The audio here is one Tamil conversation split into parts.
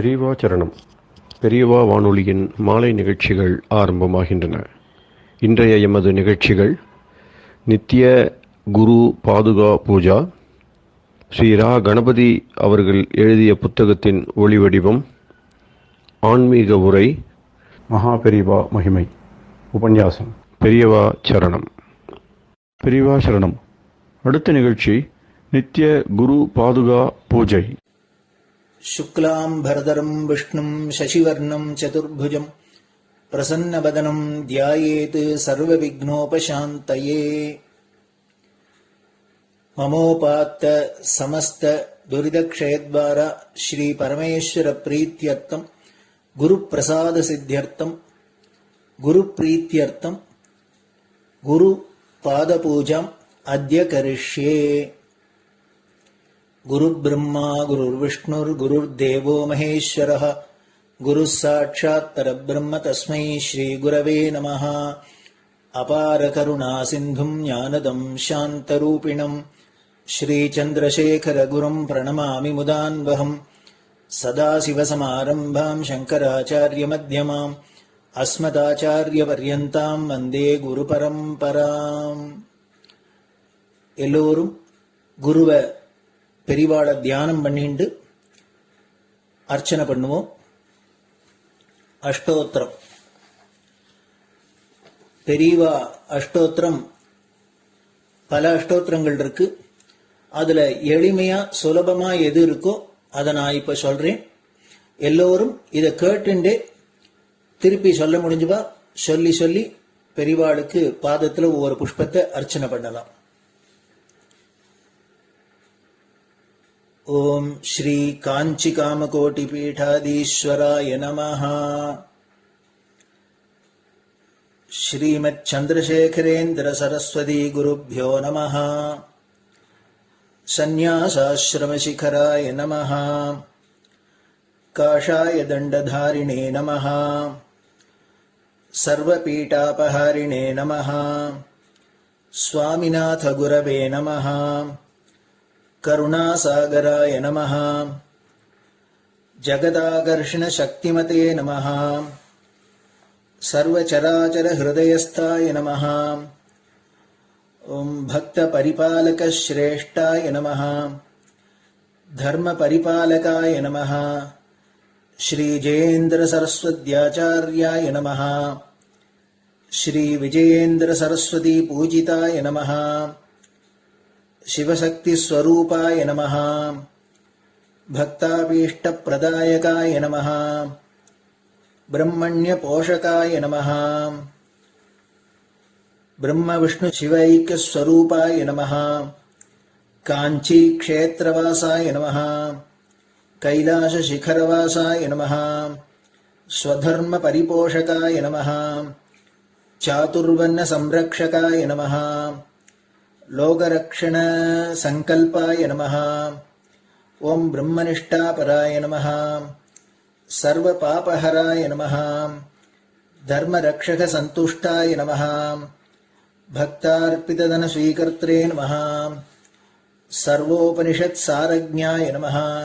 பெரியவா சரணம். பெரியவா வானொலியின் மாலை நிகழ்ச்சிகள் ஆரம்பமாகின்றன. இன்றைய எமது நிகழ்ச்சிகள் நித்திய குரு பாதுகா பூஜா, ஸ்ரீ ரா கணபதி அவர்கள் எழுதிய புத்தகத்தின் ஒளிவடிவம், ஆன்மீக உரை, மகா பெரியவா மகிமை, உபன்யாசம். பெரியவா சரணம். பெரியவா சரணம். அடுத்த நிகழ்ச்சி நித்திய குரு பாதுகா பூஜை. शुक्लां भरदरं विष्णुं शशिवर्णं चतुर्भुजं प्रसन्नवदनं ध्यायेत् सर्वविघ्नोपशान्तये। ममोपात्त समस्त दुरितक्षयद्वारा श्री परमेश्वर प्रीत्यर्थं गुरुप्रसाद सिद्ध्यर्थं गुरुप्रीत्यर्थं गुरुपादपूजाम् अद्य करिष्ये। गुरुर्ब्रह्मा गुरुर्विष्णुर्गुरुर्देवो महेश्वरः गुरुः साक्षात् परब्रह्म तस्मै श्रीगुरवे नमः। अपारकरुणासिन्धुं ज्ञानदं शान्तरूपिणं श्रीचन्द्रशेखरगुरुं प्रणमामि मुदान्वहम्। सदाशिवसमारम्भां शङ्कराचार्यमध्यमाम् अस्मदाचार्यपर्यन्तां वन्दे गुरुपरम्पराम्. எல்லோரும் குருவை பெரிவாளை தியானம் பண்ணிண்டு அர்ச்சனை பண்ணுவோம். அஷ்டோத்திரம். பெரியவா அஷ்டோத்திரம் பல அஷ்டோத்திரங்கள் இருக்கு. அதுல எளிமையா சுலபமா எது இருக்கோ அதை நான் இப்ப சொல்றேன். எல்லோரும் இதை கேட்டுண்டே திருப்பி சொல்ல முடிஞ்சுவா சொல்லி சொல்லி பெரிவாளுக்கு பாதத்துல ஒவ்வொரு புஷ்பத்தை அர்ச்சனை பண்ணலாம். ओम श्री कांची कामकोटि पीठाधीश्वराय नमः. श्रीमत् चंद्रशेखरेन्द्र सरस्वती गुरुभ्यो नमः. संन्यासाश्रम शिखराय नमः. काषाय दंडधारिणे नमः. सर्वपीठापहारिणे नमः. स्वामिनाथ गुरवे नमः. करुणासागराय नमः. जगदाकर्षण शक्तिमते नमः. सर्वचराचर हृदयस्थाय नमः. ओम भक्त परिपालक श्रेष्ठाय नमः. धर्म परिपालकाय नमः. श्री जयेन्द्र सरस्वत्याचार्याय नमः. श्री विजयेन्द्र सरस्वती पूजिताय नमः. शिवशक्ति स्वरूपाय नमः. भक्ताभीष्ट प्रदायकाय नमः. ब्रह्मण्य पोषकाय नमः. ब्रह्म विष्णु शिवैक्य स्वरूपाय नमः. कांची क्षेत्रवासाय नमः. कैलाश शिखरवासाय नमः. स्वधर्म परिपोषकाय नमः. चातुर्वर्ण संरक्षकाय नमः. लोकरक्षण संकल्पाय नमः. ओम ब्रह्मनिष्ठापराय नमः. सर्वपापहराय नमः. धर्मरक्षक संतुष्टाय नमः. भक्तार्पितधन स्वीकर्त्रे नमः. सर्वोपनिषत् सारज्ञाय नमः.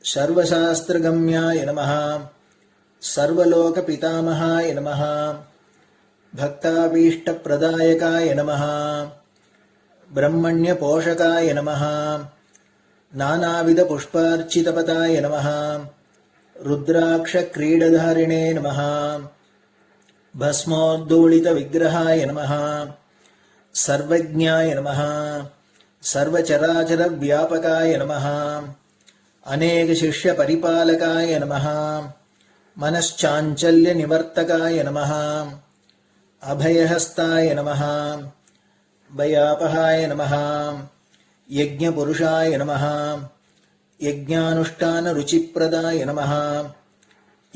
सर्वशास्त्रगम्याय नमः. सर्वलोक पितामहाय नमः. भक्ताभीष्ट प्रदायकाय नमः. ब्रह्मण्य पोषकाय नमः. नानाविध पुष्पार्चितपताय नमः. रुद्राक्ष क्रीडधारिणे नमः. भस्मोद्दोलित विग्रहाय नमः. सर्वज्ञाय नमः. सर्वचराचर व्यापकाय नमः. अनेक शिष्य परिपालकाय नमः. मनश्चाञ्चल्य निवर्तकाय नमः. अभयहस्ताय नमः. भयापहाय नमः. यज्ञपुरुषाय नमः. यज्ञानुष्ठान रुचिप्रदाय नमः.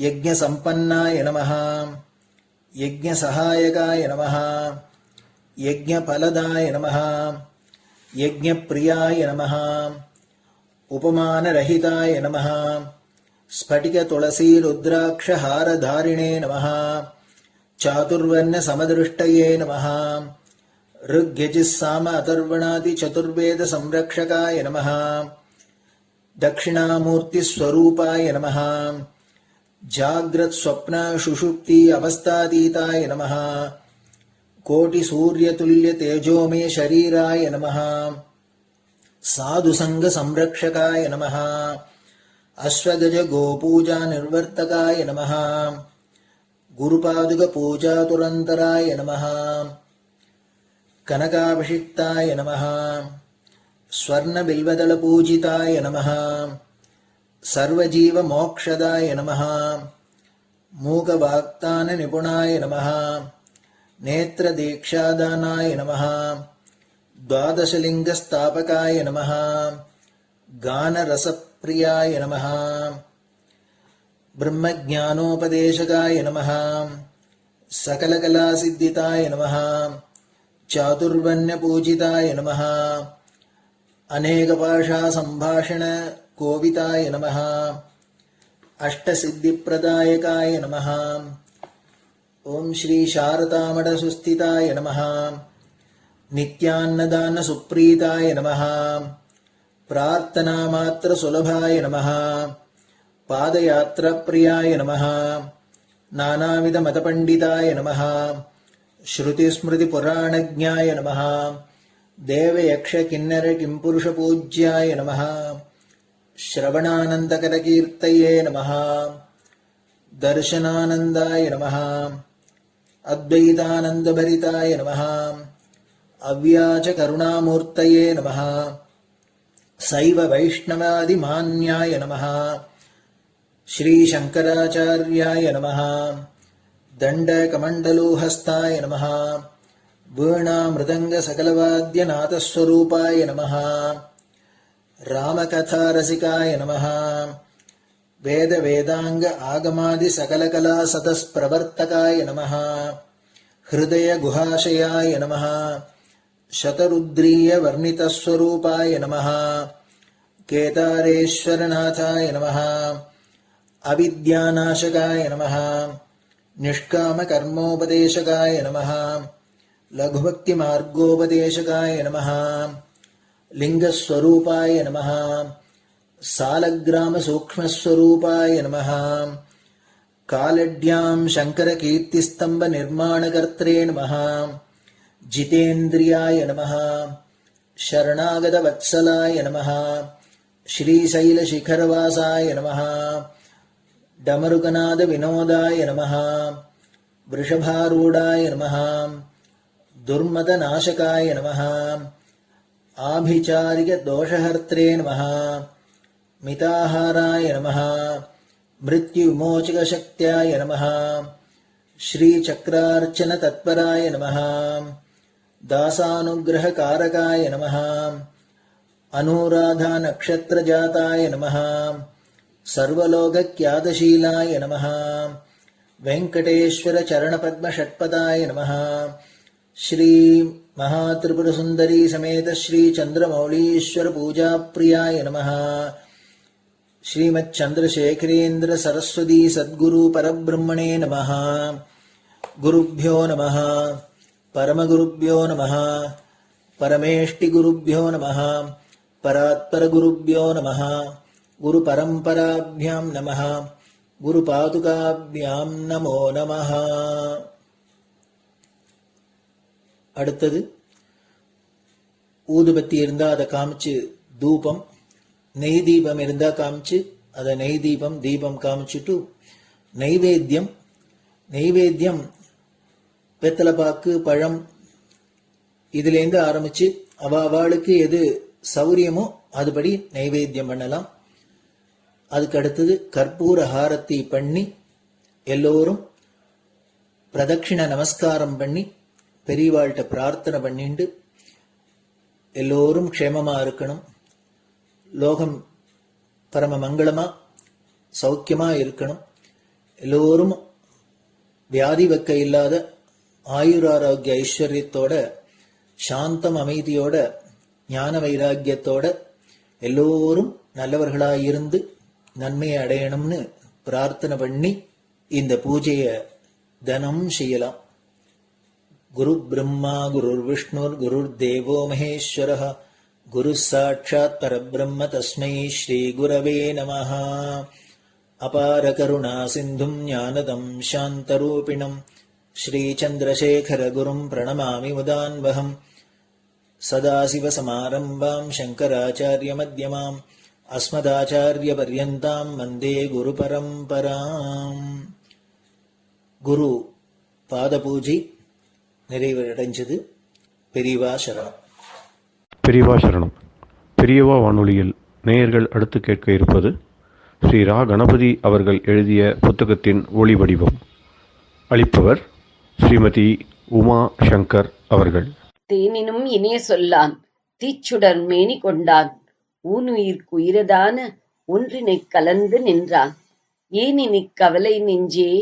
यज्ञसम्पन्नाय नमः. यज्ञसहायकाय नमः. यज्ञफलदाय नमः. यज्ञप्रियाय नमः. उपमानरहिताय नमः. स्फटिक तुलसी रुद्राक्ष हारधारिणे नमः. चातुर्वर्ण समदृष्टये नमः. ऋग्यजुस्साम अथर्वणादि चतुर्वेद संरक्षकाय नमः. दक्षिणामूर्तिस्वरूपाय नमः जाग्रत् स्वप्न सुषुप्ति अवस्थातीताय नमः कोटिसूर्यतुल्यतेजोमय शरीराय नमः साधुसङ्गसंरक्षकाय नमः अश्वगज गोपूजा निर्वर्तकाय नमः गुरुपादुकपूजातुरन्तराय नमः कनकाभिषिक्ताय नमः स्वर्णबिल्वदलपूजिताय नमः सर्वजीवमोक्षदाय नमः मूकवाक्ताननिपुणाय नमः नेत्रदीक्षादानाय नमः द्वादशलिङ्गस्थापकाय नमः गानरसप्रियाय नमः ब्रह्मज्ञानोपदेशकाय नमः सकलकलासिद्धिताय नमः चातुर्वर्ण्यपूजिताय नमः अनेकभाषासम्भाषण कोविताय नमः अष्टसिद्धिप्रदायकाय नमः ओम श्री शारदामठसुस्थिताय नमः नित्यान्नदानसुप्रीताय नमः प्रार्थनामात्रसुलभाय नमः पादयात्राप्रियाय नमः नानाविधमतपण्डिताय नमः श्रुतिस्मृतिपुराणज्ञाय नमः देवयक्षकिन्नरकिंपुरुषपूज्याय नमः श्रवणानन्दकरकीर्तये नमः दर्शनानन्दाय नमः अद्वैतानन्दभरिताय नमः अव्याजकरुणामूर्तये नमः शैव वैष्णवादिमान्याय नमः श्रीशङ्कराचार्याय नमः दण्डकमण्डलोहस्ताय नमः वीणामृदङ्गसकलवाद्यनाथस्वरूपाय नमः रामकथारसिकाय नमः वेदवेदाङ्ग आगमादिसकलकलासतस्प्रवर्तकाय नमः हृदयगुहाशयाय नमः शतरुद्रीयवर्णितस्वरूपाय नमः केदारेश्वरनाथाय नमः अविद्यानाशकाय नमः निष्कामकर्मोपदेशकाय नमः लघुभक्तिमार्गोपदेशकाय नमः लिङ्गस्वरूपाय नमः सालग्रामसूक्ष्मस्वरूपाय नमः कालड्यां शङ्करकीर्तिस्तम्भनिर्माणकर्त्रे नमः जितेन्द्रियाय नमः शरणागतवत्सलाय नमः श्रीशैलशिखरवासाय नमः डमरुकनादविनोदाय नमः वृषभारूढाय नमः दुर्मदनाशकाय नमः आभिचारिकदोषहर्त्रे नमः मिताहाराय नमः मृत्युविमोचकशक्त्याय नमः श्रीचक्रार्चनतत्पराय नमः दासानुग्रहकारकाय नमः अनुराधानक्षत्रजाताय नमः सर्वलोकख्यातशीलाय नमः वेङ्कटेश्वरचरणपद्मषट्पदाय नमः श्री महात्रिपुरसुन्दरी समेत श्री चन्द्रमौलीश्वर पूजाप्रियाय नमः श्रीमच्चन्द्रशेखरेन्द्र सरस्वती सद्गुरु परब्रह्मणे नमः गुरुभ्यो नमः परमगुरुभ्यो नमः परमेष्टिगुरुभ्यो नमः परात्परगुरुभ्यो नमः गुरुपरम्पराभ्यां नमः गुरुपादुकाभ्यां नमो नमः. அடுத்தது ஊதுபத்தி இருந்தா அதை காமிச்சு தூபம், நெய் தீபம் இருந்தா காமிச்சு அதை நெய் தீபம் தீபம் காமிச்சுட்டு நைவேத்தியம் வெத்தலைப்பாக்கு பழம் இதுலேருந்து ஆரம்பிச்சு அவளுக்கு எது சௌரியமோ அதுபடி நைவேத்தியம் பண்ணலாம். அதுக்கு அடுத்தது கற்பூர ஹாரத்தி பண்ணி எல்லோரும் பிரதட்சிண நமஸ்காரம் பண்ணி பெரியவாள்கிட்ட பிரார்த்தனை பண்ணிண்டு எல்லோரும் க்ஷேமமா இருக்கணும், லோகம் பரம மங்களமா சௌக்கியமா இருக்கணும், எல்லோரும் வியாதி வெக்க இல்லாத ஆயுராரோக்கிய ஐஸ்வர்யத்தோட சாந்தம் அமைதியோட ஞான வைராக்கியத்தோட எல்லோரும் நல்லவர்களாயிருந்து நன்மையை அடையணும்னு பிரார்த்தனை பண்ணி இந்த பூஜையை தினம் செய்யலாம். குரு பிரம்மா குருர் விஷ்ணுர் குருர் தேவோ மகேஸ்வரः गुरुः साक्षात् परब्रह्म तस्मै श्रीगुरवे नमः। अपारकरुणासिन्धुम् ज्ञानदम् शान्तरूपिणम् श्रीचन्द्रशेखरगुरुम् प्रणमामि मुदान्वहम्। सदाशिवसमारम्भाम् शङ्कराचार्यमध्यमाम् अस्मदाचार्यपर्यन्ताम् वन्दे गुरुपरम्पराम्. குரு பாத பூஜை நிறைவடைஞ்சது. பெரியவா சரணம். பெரியவா சரணம். பெரியவா வானொலியில் நேயர்கள் அடுத்து கேட்க இருப்பது ஸ்ரீ ரா கணபதி அவர்கள் எழுதிய புத்தகத்தின் ஒளி வடிவம். அளிப்பவர் ஸ்ரீமதி உமா சங்கர் அவர்கள். தேனினும் இனிய சொல்லான் தீச்சுடர் மேனி கொண்டான் ஊனுயிர்க்குயிரதான ஒன்றினைக் கலந்து நின்றான் ஏனினிக் கவலை நெஞ்சே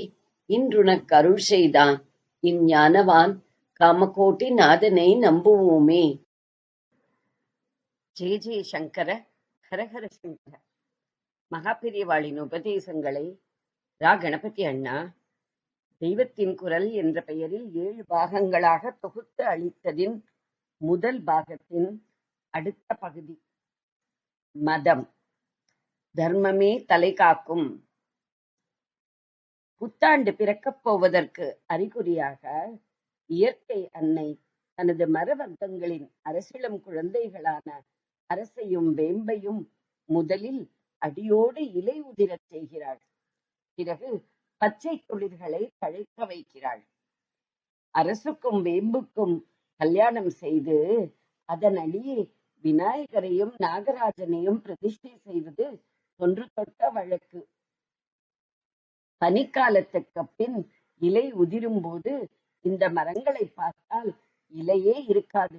இன்றுனக் அருள் செய்தான் இஞ்ஞானவான் காமகோட்டி நாதனை நம்புவோமே. ஜெய ஜெய சங்கர ஹரஹர சங்கர. மகாபெரியவாளின் உபதேசங்களை ரா கணபதி அண்ணா தெய்வத்தின் குரல் என்ற பெயரில் 7 பாகங்களாக தொகுத்து அளித்ததின் முதல் பாகத்தின் அடுத்த பகுதி மதம். தர்மமே தலை காக்கும். புத்தாண்டு பிறக்கப் போவதற்கு அறிகுறியாக இயற்கை அன்னை தனது மரவர்க்கங்களின் அரசிளம் குழந்தைகளான அரசையும் வேம்பையும் முதலில் அடியோடு இலை உதிரச் செய்கிறாள். பிறகு பச்சை துளிர்களை தழைக்க வைக்கிறாள். அரசுக்கும் வேம்புக்கும் கல்யாணம் செய்து அதன் அடியே விநாயகரையும் நாகராஜனையும் பிரதிஷ்டை செய்வது தொன்று தொட்ட வழக்கு. பனிக்காலத்துக்கு பின் இலை உதிரும் போது இந்த மரங்களை பார்த்தால் இலையே இருக்காது.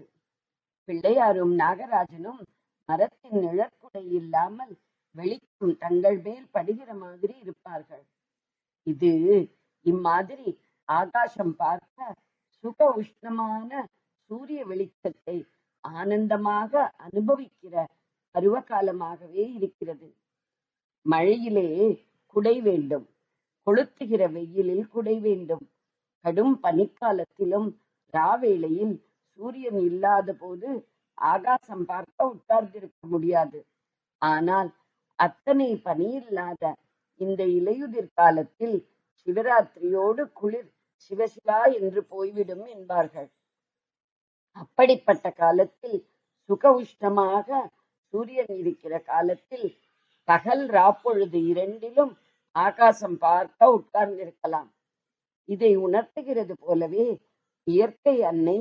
பிள்ளையாரும் நாகராஜனும் மரத்தின் நிழற்குடை இல்லாமல் வெளிச்சம் தங்கள் மேல் படுகிற மாதிரி இருப்பார்கள். இது இம்மாதிரி ஆகாசம் பார்க்க சுக உஷ்ணமான சூரிய வெளிச்சத்தை ஆனந்தமாக அனுபவிக்கிற பருவகாலமாகவே இருக்கிறது. மழையிலே குடை வேண்டும், கொளுத்துகிற வெயிலில் குடை வேண்டும். கடும் பனிக்காலத்திலும் ராவேளையில் சூரியன் இல்லாத போது ஆகாசம் பார்க்க உட்கார்ந்திருக்க முடியாது. ஆனால் அத்தனை பனி இல்லாத இந்த இலையுதிர் காலத்தில் சிவராத்திரியோடு குளிர் சிவசிவா என்று போய்விடும் என்பார்கள். அப்படிப்பட்ட காலத்தில் சுக உஷ்ணமாக சூரியன் இருக்கிற காலத்தில் பகல் ராப்பொழுது இரண்டிலும் ஆகாசம் பார்க்க உட்கார்ந்திருக்கலாம். இதை உணர்த்துகிறது போலவே இயற்கை அன்னை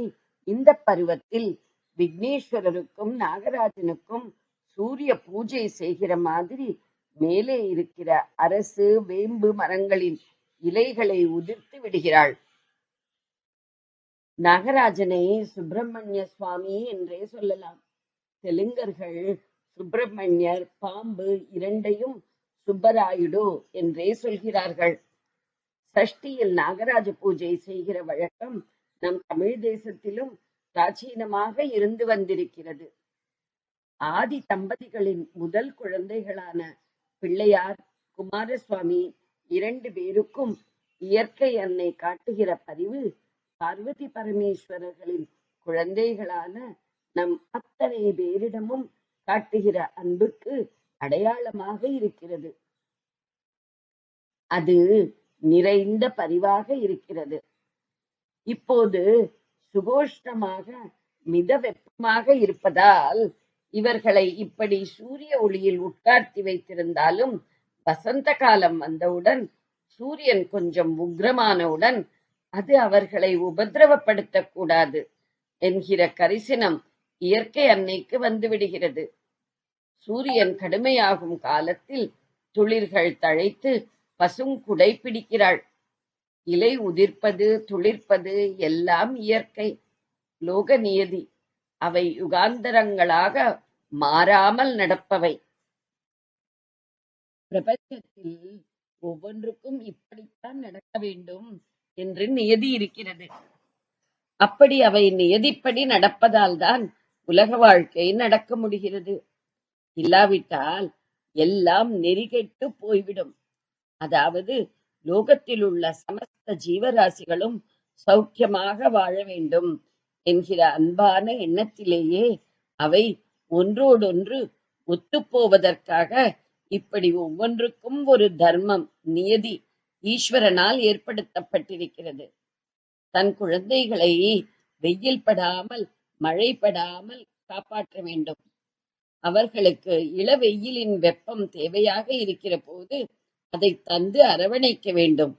இந்த பருவத்தில் விக்னேஸ்வரருக்கும் நாகராஜனுக்கும் சூரிய பூஜை செய்கிற மாதிரி மேலே இருக்கிற அரசு வேம்பு மரங்களின் இலைகளை உதிர்த்து விடுகிறாள். நாகராஜனை சுப்பிரமணிய சுவாமி என்றே சொல்லலாம். தெலுங்கர்கள் சுப்பிரமணியர் பாம்பு இரண்டையும் சுப்பராயுடு என்றே சொல்கிறார்கள். சஷ்டியில் நாகராஜ பூஜை செய்கிற வழக்கம் நம் தமிழ் தேசத்திலும் பிராச்சீனமாக இருந்து வந்திருக்கிறது. ஆதி தம்பதிகளின் முதல் குழந்தைகளான பிள்ளையார் குமாரசுவாமி 2 பேருக்கும் இயற்கை அன்னை காட்டுகிற பரிவு பார்வதி பரமேஸ்வரர்களின் குழந்தைகளான நம் அத்தனை பேரிடமும் காட்டுகிற அன்புக்கு அடையாளமாக இருக்கிறது. அது நிறைந்த பரிவாக இருக்கிறது. இப்போது சுகோஷ்ணமாக மித வெப்பமாக இருப்பதால் இவர்களை இப்படி சூரிய ஒளியில் உட்கார்த்தி வைத்திருந்தாலும் வசந்த காலம் வந்தவுடன் சூரியன் கொஞ்சம் உக்ரமானவுடன் அது அவர்களை உபதிரவப்படுத்தக் கூடாது என்கிற கரிசனம் இயற்கை அன்னைக்கு வந்துவிடுகிறது. சூரியன் கடுமையாகும் காலத்தில் துளிர்கள் தழைத்து பசுங்குடை பிடிக்கிறாள். இலை உதிர்ப்பது துளிர்ப்பது எல்லாம் இயற்கை, லோக நியதி. அவை யுகாந்தரங்களாக மாறாமல் நடப்பவை. பிரபஞ்சத்தில் ஒவ்வொன்றுக்கும் இப்படித்தான் நடக்க வேண்டும் என்று நியதி இருக்கிறது. அப்படி அவை நியதிப்படி நடப்பதால் தான் உலக வாழ்க்கை நடக்க முடிகிறது. இல்லாவிட்டால் எல்லாம் நெறிகெட்டு போய்விடும். அதாவது லோகத்தில் உள்ள சமஸ்த ஜீவராசிகளும் சௌக்கியமாக வாழ வேண்டும் என்கிற அன்பான எண்ணத்திலேயே அவை ஒன்றோடொன்று ஒத்துப்போவதற்காக இப்படி ஒவ்வொன்றுக்கும் ஒரு தர்மம், நியதி ஈஸ்வரனால் ஏற்படுத்தப்பட்டிருக்கிறது. தன் குழந்தைகளை வெயில் படாமல் மழை படாமல் காப்பாற்ற வேண்டும். அவர்களுக்கு இளவெயிலின் வெப்பம் தேவையாக இருக்கிற போது அதை தந்து அரவணைக்க வேண்டும்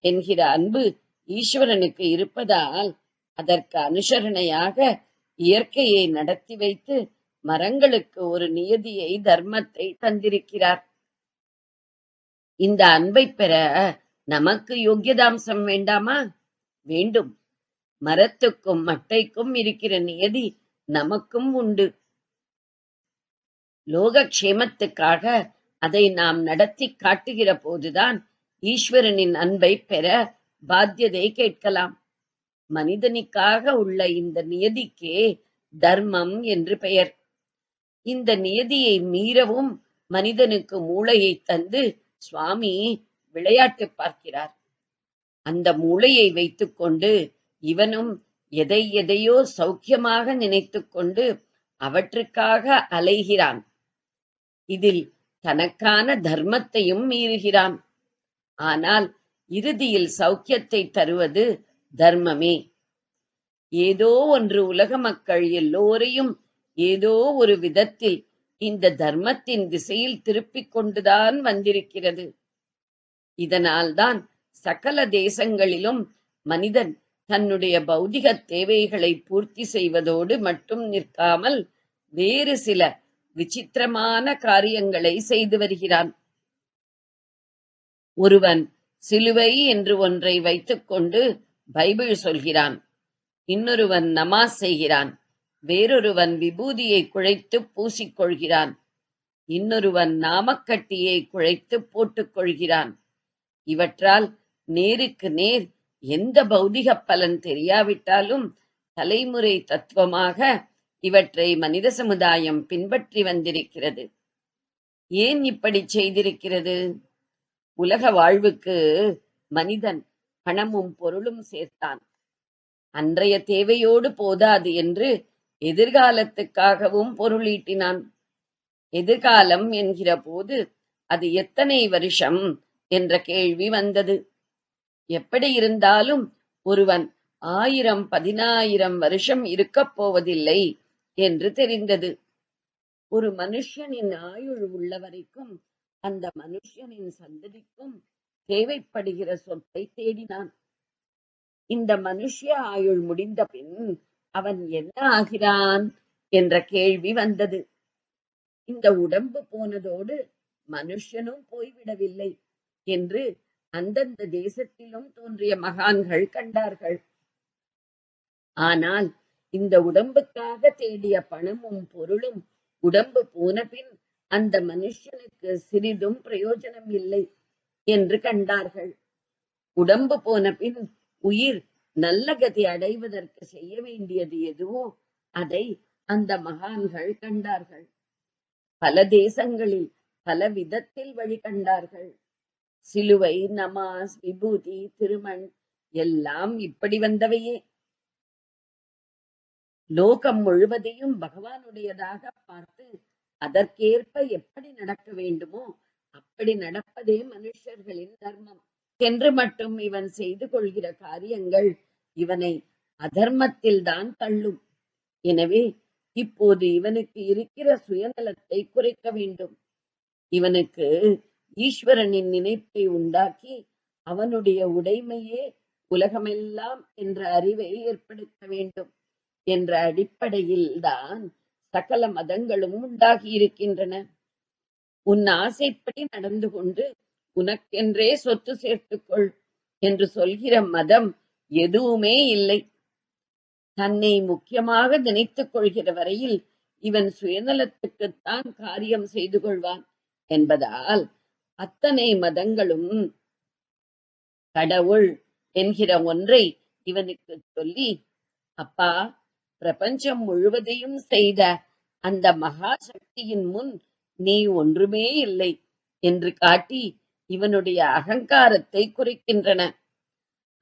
என்கிற அன்பு ஈஸ்வரனுக்கு இருப்பதால் அதற்கு அனுசரணையாக இயற்கையை நடத்தி வைத்து மரங்களுக்கு ஒரு நியதியை, தர்மத்தை தந்திருக்கிறார். இந்த அன்பை பெற நமக்கு யோக்கியதாம்சம் வேண்டாமா? வேண்டும். மரத்துக்கும் மட்டைக்கும் இருக்கிற நியதி நமக்கும் உண்டு. லோகக்ஷேமத்துக்காக அதை நாம் நடத்தி காட்டுகிற போதுதான் ஈஸ்வரனின் அன்பை பெற பாத்தியதை கேட்கலாம். மனிதனுக்காக உள்ள இந்த நியதிக்கே தர்மம் என்று பெயர். இந்த நியதியை மீறவும் மனிதனுக்கு மூளையை தந்து சுவாமி விளையாட்டு பார்க்கிறார். அந்த மூளையை வைத்துக்கொண்டு இவனும் எதை எதையோ சௌக்கியமாக நினைத்து கொண்டு அவற்றுக்காக அலைகிறான். இதில் தனக்கான தர்மத்தையும் மீறுகிறான். ஆனால் இறுதியில் சௌக்கியத்தை தருவது தர்மமே. ஏதோ ஒன்று உலக மக்கள் எல்லோரையும் ஏதோ ஒரு விதத்தில் இந்த தர்மத்தின் திசையில் திருப்பிக் கொண்டுதான் வந்திருக்கிறது. இதனால்தான் சகல தேசங்களிலும் மனிதன் தன்னுடைய பௌதிக தேவைகளை பூர்த்தி செய்வதோடு மட்டும் நிற்காமல் வேறு சில விசித்திரமான காரியங்களை செய்து வருகிறான். ஒருவன் சிலுவை என்று ஒன்றை வைத்துக்கொண்டு பைபிள் சொல்கிறான். இன்னொருவன் நமாஸ் செய்கிறான். வேறொருவன் விபூதியை குழைத்து பூசிக்கொள்கிறான். இன்னொருவன் நாமக்கட்டியை குழைத்து போட்டுக் கொள்கிறான். இவற்றால் நேருக்கு நேர் எந்த பௌதிக பலன் தெரியாவிட்டாலும் தலைமுறை தத்துவமாக இவற்றை மனித சமுதாயம் பின்பற்றி வந்திருக்கிறது. ஏன் இப்படி செய்திருக்கிறது? உலக வாழ்வுக்கு மனிதன் பணமும் பொருளும் சேர்த்தான். அன்றைய தேவையோடு போதாது என்று எதிர்காலத்துக்காகவும் பொருளீட்டினான். எதிர்காலம் என்கிற போது அது எத்தனை வருஷம் என்ற கேள்வி வந்தது. எப்படி இருந்தாலும் ஒருவன் 1000, 10,000 வருஷம் இருக்கப் போவதில்லை என்று தெரிந்தது. ஒரு மனுஷனின் ஆயுள் உள்ள வரைக்கும் அந்த மனுஷனின் சந்ததிக்கும் தேவைப்படுகிற சொத்தை தேடினான். இந்த மனுஷ ஆயுள் முடிந்த பின் அவன் என்ன ஆகிறான் என்ற கேள்வி வந்தது. இந்த உடம்பு போனதோடு மனுஷனும் போய்விடவில்லை என்று அந்தந்த தேசத்திலும் தோன்றிய மகான்கள் கண்டார்கள். ஆனால் இந்த உடம்புக்காக தேடிய பணமும் பொருளும் உடம்பு போன பின் அந்த மனுஷனுக்கு சிறிதும் பிரயோஜனம் இல்லை என்று கண்டார்கள். உடம்பு போன பின் உயிர் நல்ல கதி அடைவதற்கு செய்ய வேண்டியது எதுவோ அதை அந்த மகான்கள் கண்டார்கள். பல தேசங்களில் பல விதத்தில் வழி கண்டார்கள். சிலுவை, நமாஸ், விபூதி, திருமண் எல்லாம் இப்படி வந்தவையே. லோகம் முழுவதையும் பகவானுடையதாக பார்த்து அதற்கேற்ப எப்படி நடக்க வேண்டுமோ அப்படி நடப்பதே மனுஷர்களின் தர்மம் என்று மட்டும் இவன் செய்து கொள்கிற காரியங்கள் இவனை அதர்மத்தில் தான் தள்ளும். எனவே இப்போது இவனுக்கு இருக்கிற சுயநலத்தை குறைக்க வேண்டும். இவனுக்கு ஈஸ்வரனின் நினைப்பை உண்டாக்கி அவனுடைய உடைமையே உலகமெல்லாம் என்ற அறிவை ஏற்படுத்த வேண்டும் என்ற அடிப்படையில் தான் சகல மதங்களும் உண்டாகி இருக்கின்றன. உன் ஆசைப்படி நடந்து கொண்டு உனக்கென்றே சொத்து சேர்த்துக்கொள் என்று சொல்கிற மதம் எதுவுமே இல்லை. தன்னை முக்கியமாக நினைத்துக் கொள்கிற வரையில் இவன் சுயநலத்துக்குத்தான் காரியம் செய்து கொள்வான் என்பதால் அத்தனை மதங்களும் கடவுள் என்கிற ஒன்றை இவனுக்கு சொல்லி, அப்பா, பிரபஞ்சம் முழுவதையும் செய்த அந்த மகா சக்தியின் முன் நீ ஒன்றுமே இல்லை என்று காட்டி இவனுடைய அகங்காரத்தை குறைக்கின்றன.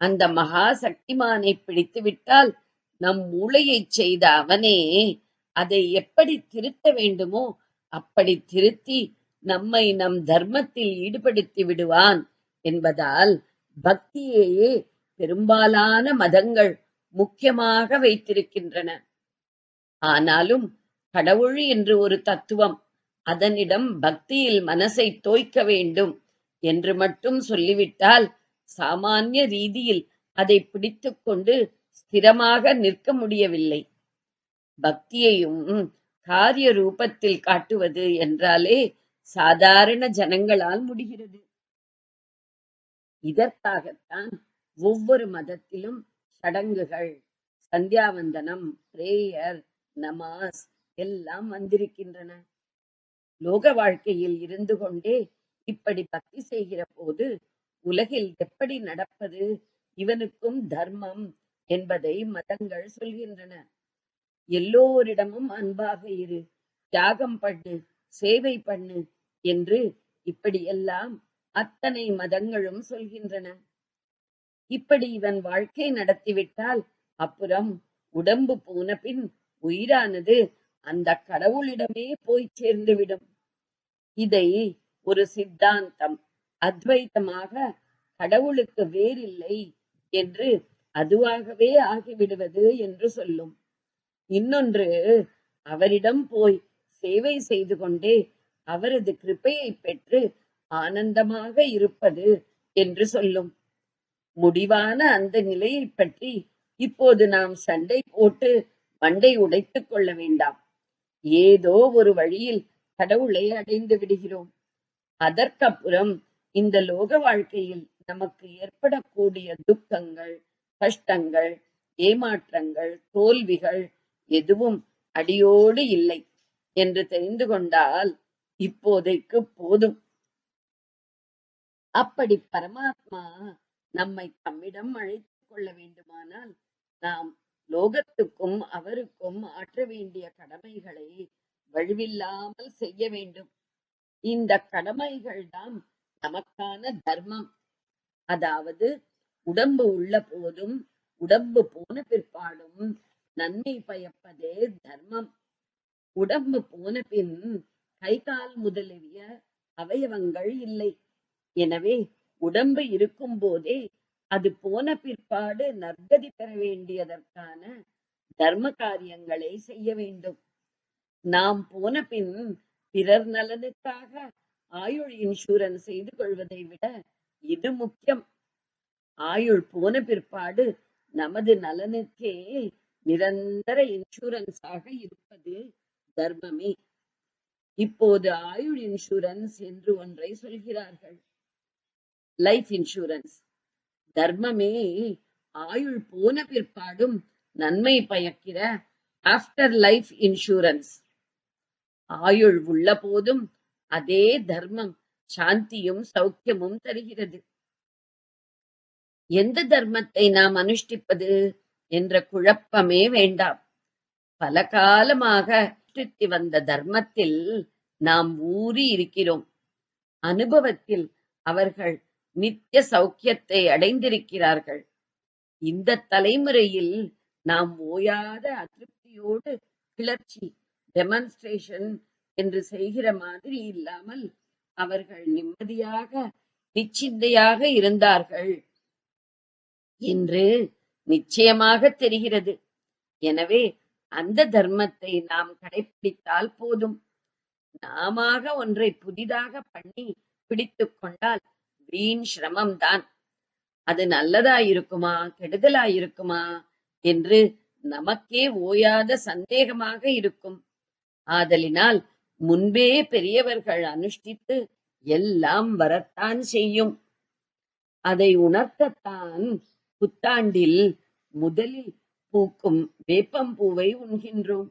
அந்த மகா சக்திமானை பிடித்து விட்டால் நம் மூளையை செய்த அவனே அதை எப்படி திருத்த வேண்டுமோ அப்படி திருத்தி நம்மை நம் தர்மத்தில் ஈடுபடுத்தி விடுவான் என்பதால் பக்தியையே பெரும்பாலான மதங்கள் முக்கியமாக வைத்திருக்கின்றன. ஆனாலும் கடவுள் என்று ஒரு தத்துவம், அதனிடம் பக்தியில் மனசை தோய்க்க வேண்டும் என்று மட்டும் சொல்லிவிட்டால் சாமானிய ரீதியில் அதை பிடித்துக் கொண்டு ஸ்திரமாக நிற்க முடியவில்லை. பக்தியையும் காரிய ரூபத்தில் காட்டுவது என்றாலே சாதாரண ஜனங்களால் முடிகிறது. இதற்காகத்தான் ஒவ்வொரு மதத்திலும் சடங்குகள், சந்தியாவந்தனம், பிரேயர், நமாஸ் எல்லாம் வந்திருக்கின்றன. லோக வாழ்க்கையில் இருந்து கொண்டே இப்படி பக்தி செய்கிற போது உலகில் எப்படி நடப்பது, இவனுக்கும் தர்மம் என்பதை மதங்கள் சொல்கின்றன. எல்லோரிடமும் அன்பாக இரு, தியாகம் பண்ணு, சேவை பண்ணு என்று இப்படியெல்லாம் அத்தனை மதங்களும் சொல்கின்றன. இப்படி இவன் வாழ்க்கை நடத்திவிட்டால் அப்புறம் உடம்பு போன பின் உயிரானது அந்த கடவுளிடமே போய் சேர்ந்துவிடும். இதை ஒரு சித்தாந்தம் அத்வைத்தமாக கடவுளுக்கு வேறில்லை என்று அதுவாகவே ஆகிவிடுவது என்று சொல்லும். இன்னொன்று அவரிடம் போய் சேவை செய்து கொண்டே அவரது கிருபையை பெற்று ஆனந்தமாக இருப்பது என்று சொல்லும். முடிவான அந்த நிலையை பற்றி இப்போது நாம் சண்டை போட்டு மண்டை உடைத்துக் கொள்ள வேண்டாம். ஏதோ ஒரு வழியில் கடவுளை அடைந்து விடுகிறோம். அதற்கப்புறம் இந்த லோக வாழ்க்கையில் நமக்கு ஏற்படக்கூடிய துக்கங்கள், கஷ்டங்கள், ஏமாற்றங்கள், தோல்விகள் எதுவும் அடியோடு இல்லை என்று தெரிந்து கொண்டால் இப்போதைக்கு போதும். அப்படி பரமாத்மா நம்மை தம்மிடம் அழைத்துக் கொள்ள வேண்டுமானால் நாம் லோகத்துக்கும் அவருக்கும் ஆற்ற வேண்டிய கடமைகளை வழுவில்லாமல் செய்ய வேண்டும். இந்த கடமைகள் தான் நமக்கான தர்மம். அதாவது உடம்பு உள்ள போதும் உடம்பு போன பிற்பாடும் நன்மை பயப்பதே தர்மம். உடம்பு போன பின் கை கால் முதலிய அவயவங்கள் இல்லை. எனவே உடம்பு இருக்கும் போதே அது போன பிற்பாடு நற்கதி பெற வேண்டியதற்கான தர்ம காரியங்களை செய்ய வேண்டும். நாம் போன பின் பிறர் நலனுக்காக ஆயுள் இன்சூரன்ஸ் செய்து கொள்வதை விட இது முக்கியம். ஆயுள் போன பிற்பாடு நமது நலனுக்கே நிரந்தர இன்சூரன்ஸ் ஆக இருப்பது தர்மமே. இப்போது ஆயுள் இன்சூரன்ஸ் என்று ஒன்றை சொல்கிறார்கள், லைஃப் இன்சூரன்ஸ். தர்மமே ஆயுள் போன பிற்பாடும் நன்மை பயக்கிற ஆஃப்டர் லைஃப் இன்சூரன்ஸ். ஆயுள் உள்ள போதும் அதே தர்மம் சாந்தியும் சௌக்கியமும் தருகிறது. எந்த தர்மத்தை நாம் அனுஷ்டிப்பது என்ற குழப்பமே வேண்டாம். பல காலமாக அனுஷ்டித்து வந்த தர்மத்தில் நாம் ஊறி இருக்கிறோம். அனுபவத்தில் அவர்கள் நித்திய சௌக்கியத்தை அடைந்திருக்கிறார்கள். இந்த தலைமுறையில் நாம் ஓயாத அதிருப்தியோடு கிளர்ச்சி, டெமான்ஸ்ட்ரேஷன் என்று செய்கிற மாதிரி இல்லாமல் அவர்கள் நிம்மதியாக நிச்சிந்தையாக இருந்தார்கள் என்று நிச்சயமாக தெரிகிறது. எனவே அந்த தர்மத்தை நாம் கடைபிடித்தால் போதும். நாம ஒன்றை புதிதாக பண்ணி பிடித்துக் கொண்டால் வீண் சிரமம்தான். அது நல்லதாயிருக்குமா கெடுதலாயிருக்குமா என்று நமக்கே ஓயாத சந்தேகமாக இருக்கும். ஆதலினால் முன்பே பெரியவர்கள் அனுஷ்டித்து எல்லாம் வரத்தான் செய்யும். அதை உணர்த்தத்தான் புத்தாண்டில் முதலில் பூக்கும் வேப்பம்பூவை உண்கின்றோம்.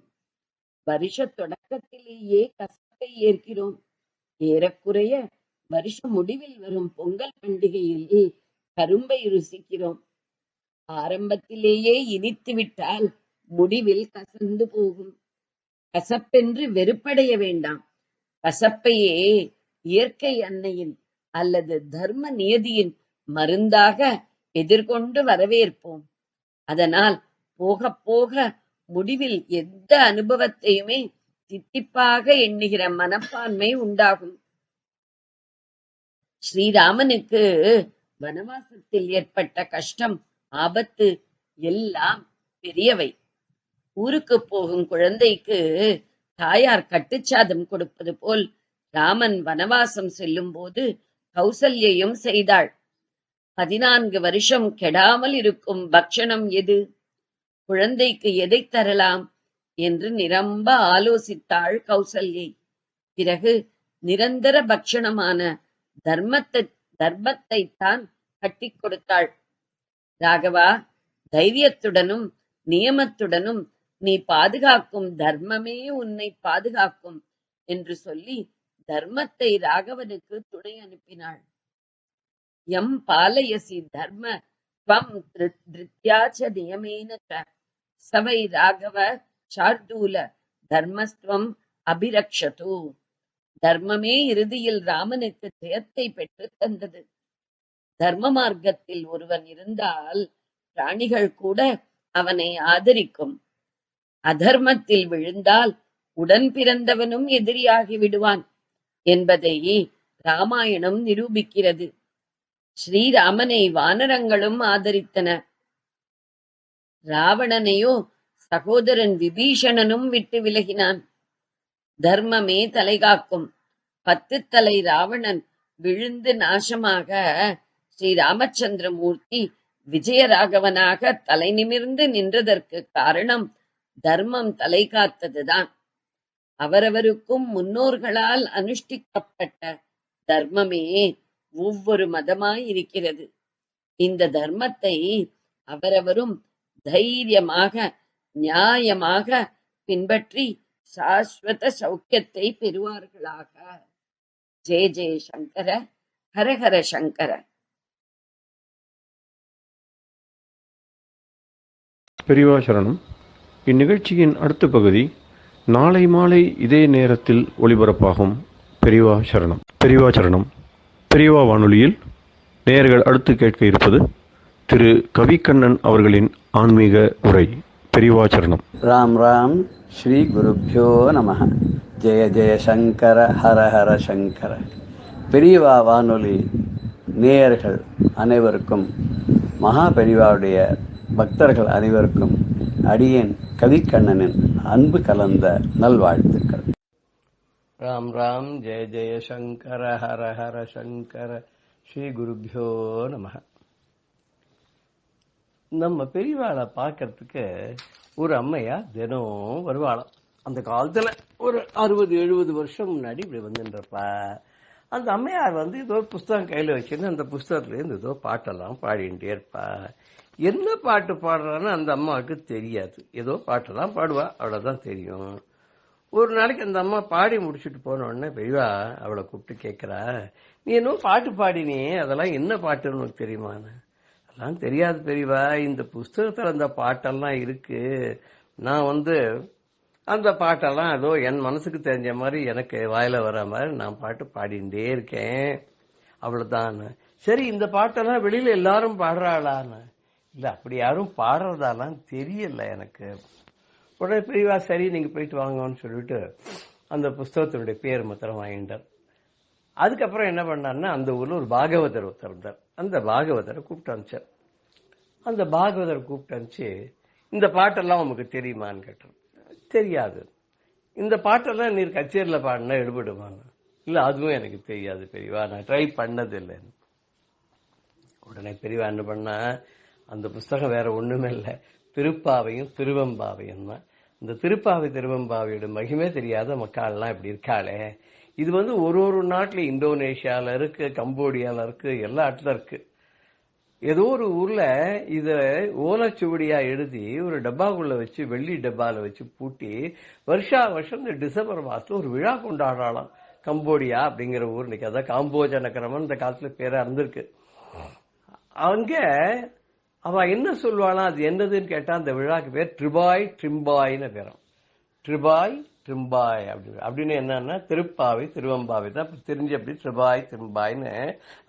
வருஷ தொடக்கத்திலேயே கசப்பை ஏற்கிறோம். ஏறக்குறைய வருஷ முடிவில் வரும் பொங்கல் பண்டிகையில் கரும்பை ருசிக்கிறோம். ஆரம்பத்திலேயே இனித்து விட்டால் முடிவில் கசந்து போகும். கசப்பென்று வெறுப்படைய வேண்டாம். கசப்பையே இயற்கை அன்னையின் அல்லது தர்ம நியதியின் மருந்தாக எதிர்கொண்டு வரவேற்போம். அதனால் போக போக முடிவில் எந்த அனுபவத்தையுமே தித்திப்பாக எண்ணுகிற மனப்பான்மை உண்டாகும். ஸ்ரீராமனுக்கு வனவாசத்தில் ஏற்பட்ட கஷ்டம், ஆபத்து எல்லாம் பெரியவை. ஊருக்கு போகும் குழந்தைக்கு தாயார் கட்டுச்சாதம் கொடுப்பது போல் ராமன் வனவாசம் செல்லும் போது கௌசல்யையும் செய்தாள். 14 வருஷம் கெடாமல் இருக்கும் பக்ஷணம் எது, குழந்தைக்கு எதை தரலாம் என்று நிரம்ப ஆலோசித்தாள் கௌசல்யை. பிறகு நிரந்தர பக்ஷணமான தர்மத்தைத்தான் கட்டிக் கொடுத்தாள். ராகவா, தைரியத்துடனும் நியமத்துடனும் நீ பாதுகாக்கும் தர்மமே உன்னை பாதுகாக்கும் என்று சொல்லி தர்மத்தை ராகவனுக்கு துணை அனுப்பினாள். எம் பாலயசி தர்ம त्वं धृत्या च नियमेन च सवै राघव शार्दूल தர்மஸ்துவம் அபிரக்ஷது. தர்மமே இறுதியில் ராமனுக்கு ஜெயத்தை பெற்று தந்தது. தர்ம மார்க்கத்தில் ஒருவன் இருந்தால் பிராணிகள் கூட அவனை ஆதரிக்கும். அதர்மத்தில் விழுந்தால் உடன் பிறந்தவனும் எதிரியாகி விடுவான் என்பதை ராமாயணம் நிரூபிக்கிறது. ஸ்ரீராமனை வானரங்களும் ஆதரித்தன. ராவணனையோ சகோதரன் விபீஷணனும் விட்டு விலகினான். தர்மமே தலைகாக்கும். 10 தலை ராவணன் விழுந்து நாசமாக ஸ்ரீராமச்சந்திரமூர்த்தி விஜயராகவனாக தலை நிமிர்ந்து நின்றதற்கு காரணம் தர்மம் தலை காத்ததுதான். அவரவருக்கும் முன்னோர்களால் அனுஷ்டிக்கப்பட்ட தர்மமே ஒவ்வொரு மதமாய் இருக்கிறது. இந்த தர்மத்தை அவரவரும் தைரியமாக நியாயமாக பின்பற்றி சாஸ்வத சௌக்கியத்தை பெறுவார்களாக. ஜெய ஜெய சங்கர, ஹரஹர சங்கர. பெரியவா சரணம். இந்நிகழ்ச்சியின் அடுத்த பகுதி நாளை மாலை இதே நேரத்தில் ஒளிபரப்பாகும். பெரியவா சரணம். பெரியவா சரணம். பெரியவா வானொலியில் நேயர்கள் அடுத்து கேட்க இருப்பது திரு கவிக்கண்ணன் அவர்களின் ஆன்மீக உரை. பெரியவா சரணம். ராம் ராம். ஸ்ரீ குருப்யோ நமः. ஜெய ஜெய சங்கர, ஹர ஹர சங்கர. பெரியவா வானொலி நேயர்கள் அனைவருக்கும், மகா பெரியவாவுடைய பக்தர்கள் அனைவருக்கும் அடியேன் கவிக்கண்ணனின் அன்பு கலந்த நல்வாழ்த்துக்கள். ராம் ராம். ஜெய ஜெய சங்கர, ஹர ஹர சங்கர. ஸ்ரீ குருப்யோ நமः. நம்ம பெரியவாளை பார்க்கறதுக்கு ஒரு அம்மையா தினம் வருவாளாம். அந்த காலத்துல ஒரு 60-70 வருஷம் முன்னாடி இப்படி வந்துன்றப்பா அந்த அம்மையார் ஏதோ புஸ்தகம் கையில வச்சுன்னு அந்த புஸ்தகத்துல இருந்து ஏதோ பாட்டெல்லாம் பாடிட்டே இருப்பா. என்ன பாட்டு பாடுறான்னு அந்த அம்மாவுக்கு தெரியாது. ஏதோ பாட்டெல்லாம் பாடுவா, அவ்வளவுதான் தெரியும். ஒரு நாளைக்கு அந்த அம்மா பாடி முடிச்சுட்டு போன உடனே பெரியவா அவளை கூப்பிட்டு கேட்கிறா, நீ என்ன பாட்டு பாடினே, அதெல்லாம் என்ன பாட்டுன்னு உனக்கு தெரியுமான்னு. அதெல்லாம் தெரியாது பெரியவா, இந்த புஸ்தகத்துல அந்த பாட்டெல்லாம் இருக்கு, நான் அந்த பாட்டெல்லாம் ஏதோ என் மனசுக்கு தெரிஞ்ச மாதிரி எனக்கு வாயில வர மாதிரி நான் பாட்டு பாடிண்டே இருக்கேன், அவ்வளவுதான். சரி, இந்த பாட்டெல்லாம் வெளியில எல்லாரும் பாடுறாளான்னு. இல்ல, அப்படி யாரும் பாடுறதாலாம் தெரியல எனக்கு. உடனே பெரியவா சரி நீங்க போயிட்டு வாங்கன்னு சொல்லிட்டு அந்த புஸ்தகத்தினுடைய பேர் மாத்திரம் வாங்கிட்டார். அதுக்கப்புறம் என்ன பண்ணார்னா, அந்த ஊர்ல ஒரு பாகவதர் ஒருத்தர் இருந்தார். அந்த பாகவதரை கூப்பிட்டு அனுப்பிச்சார். அந்த பாகவதரை கூப்பிட்டு அனுப்பிச்சு, இந்த பாட்டெல்லாம் உங்களுக்கு தெரியுமான்னு கேட்டார். தெரியாது. இந்த பாட்டெல்லாம் நீர் கச்சேரியில பாடினா எடுபடுவாங்க. இல்ல, அதுவும் எனக்கு தெரியாது பெரியவா, நான் ட்ரை பண்ணது இல்லைன்னு. உடனே பெரியவா என்ன பண்ணா, அந்த புஸ்தகம் வேற ஒண்ணுமே இல்லை, திருப்பாவையும் திருவெம்பாவையும் தான். இந்த திருப்பாவை திருவெம்பாவையோட மகிமே தெரியாத மக்கள்லாம் இப்படி இருக்காளே. இது ஒரு நாட்டுல, இந்தோனேஷியால இருக்கு, கம்போடியால இருக்கு, எல்லா இடத்துல இருக்கு. ஏதோ ஒரு ஊர்ல இத ஓலைச்சுவடியா எழுதி ஒரு டப்பாக்குள்ள வச்சு, வெள்ளி டப்பால வச்சு பூட்டி வருஷா வருஷம் இந்த டிசம்பர் மாசத்துல ஒரு விழா கொண்டாடலாம். கம்போடியா அப்படிங்கிற ஊர், இன்னைக்கு அதான் காம்போஜ நகரம் இந்த காலத்துல பேரா இருந்திருக்கு. அங்க அவ என்ன சொல்லுவாளா, அது என்னதுன்னு கேட்டா அந்த விழாக்கு பேர் ட்ரிபாய் ட்ரிம்பாய்னு பேரும். ட்ரிபாய் ட்ரிம்பாய் அப்படின்னு என்னன்னா திருப்பாவை திருவம்பாவை தான் தெரிஞ்சு. அப்படி ட்ரிபாய் ட்ரிம்பாய்னு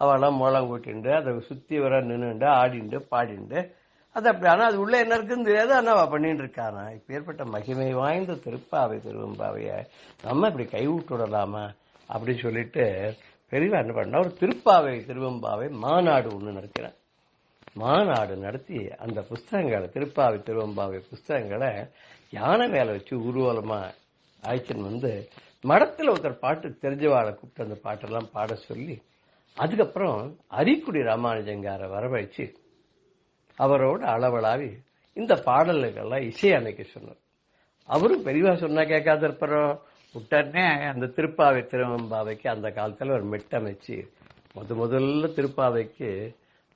அவெல்லாம் மோளம் கூட்டிண்டு அதை சுத்தி வர நின்றுண்டு ஆடிண்டு பாடிண்டு அது அப்படி. ஆனா அது உள்ள என்ன இருக்குன்னு தெரியாது. ஆனா அவ பண்ணிட்டு இருக்கானா. இப்ப ஏற்பட்ட மகிமை வாய்ந்த திருப்பாவை திருவெம்பாவைய நம்ம இப்படி கைவிட்டுடலாமா அப்படின்னு சொல்லிட்டு பெரியவா என்ன பண்ணா, ஒரு திருப்பாவை திருவெம்பாவை மாநாடு ஒண்ணு நடத்தினார். மாநாடு நடத்தி அந்த புஸ்தகங்களை, திருப்பாவை திருவெம்பாவை புஸ்தகங்களை யானை மேல வச்சு ஊர்வலமா ஆயிடுச்சுன்னு வந்து மடத்துல ஒருத்தர் பாட்டு தெரிஞ்சவாளை கூப்பிட்டு அந்த பாட்டெல்லாம் பாட சொல்லி, அதுக்கப்புறம் அரிக்குடி ராமானுஜங்கார வரவழைச்சு அவரோட அளவலாவி இந்த பாடல்கள்லாம் இசையமைக்க சொன்னார். அவரும் பெரியவா சொன்னா கேட்காத இருப்பாரோ, உடனே அந்த திருப்பாவை திருவெம்பாவைக்கு அந்த காலத்துல ஒரு மெட்டமைச்சு முதல்ல திருப்பாவைக்கு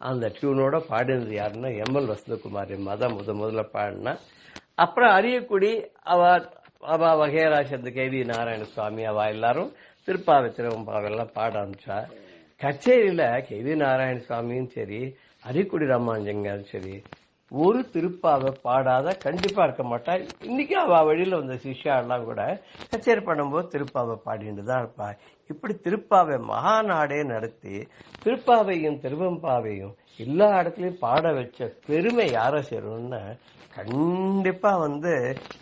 அந்த டியூனோட பாடினது யாருன்னா எம்எல் வசந்தகுமாரி தான் முதல்ல பாடினா. அப்புறம் அரியக்குடி அவ வகையராஜ், அந்த கேவி நாராயணசுவாமி அவ எல்லாரும் திருப்பாவை திருவெம்பாவெல்லாம் பாட ஆரம்பிச்சா. கச்சேரியில கேவி நாராயணசுவாமியும் சரி, அரியக்குடி ராமானுஜங்காரும் சரி, ஒரு திருப்பாவை பாடாத கண்டிப்பா இருக்க மாட்டா. இன்னைக்கு அவ வழியில வந்த சிஷ்யா எல்லாம் கூட கச்சேரி பண்ணும்போது திருப்பாவை பாடிட்டு தான் இருப்பா. இப்படி திருப்பாவை மகாநாடே நடத்தி திருப்பாவையும் திருவெம்பாவையும் எல்லா இடத்துலயும் பாட வச்ச பெருமை யார சேரும்னா, கண்டிப்பா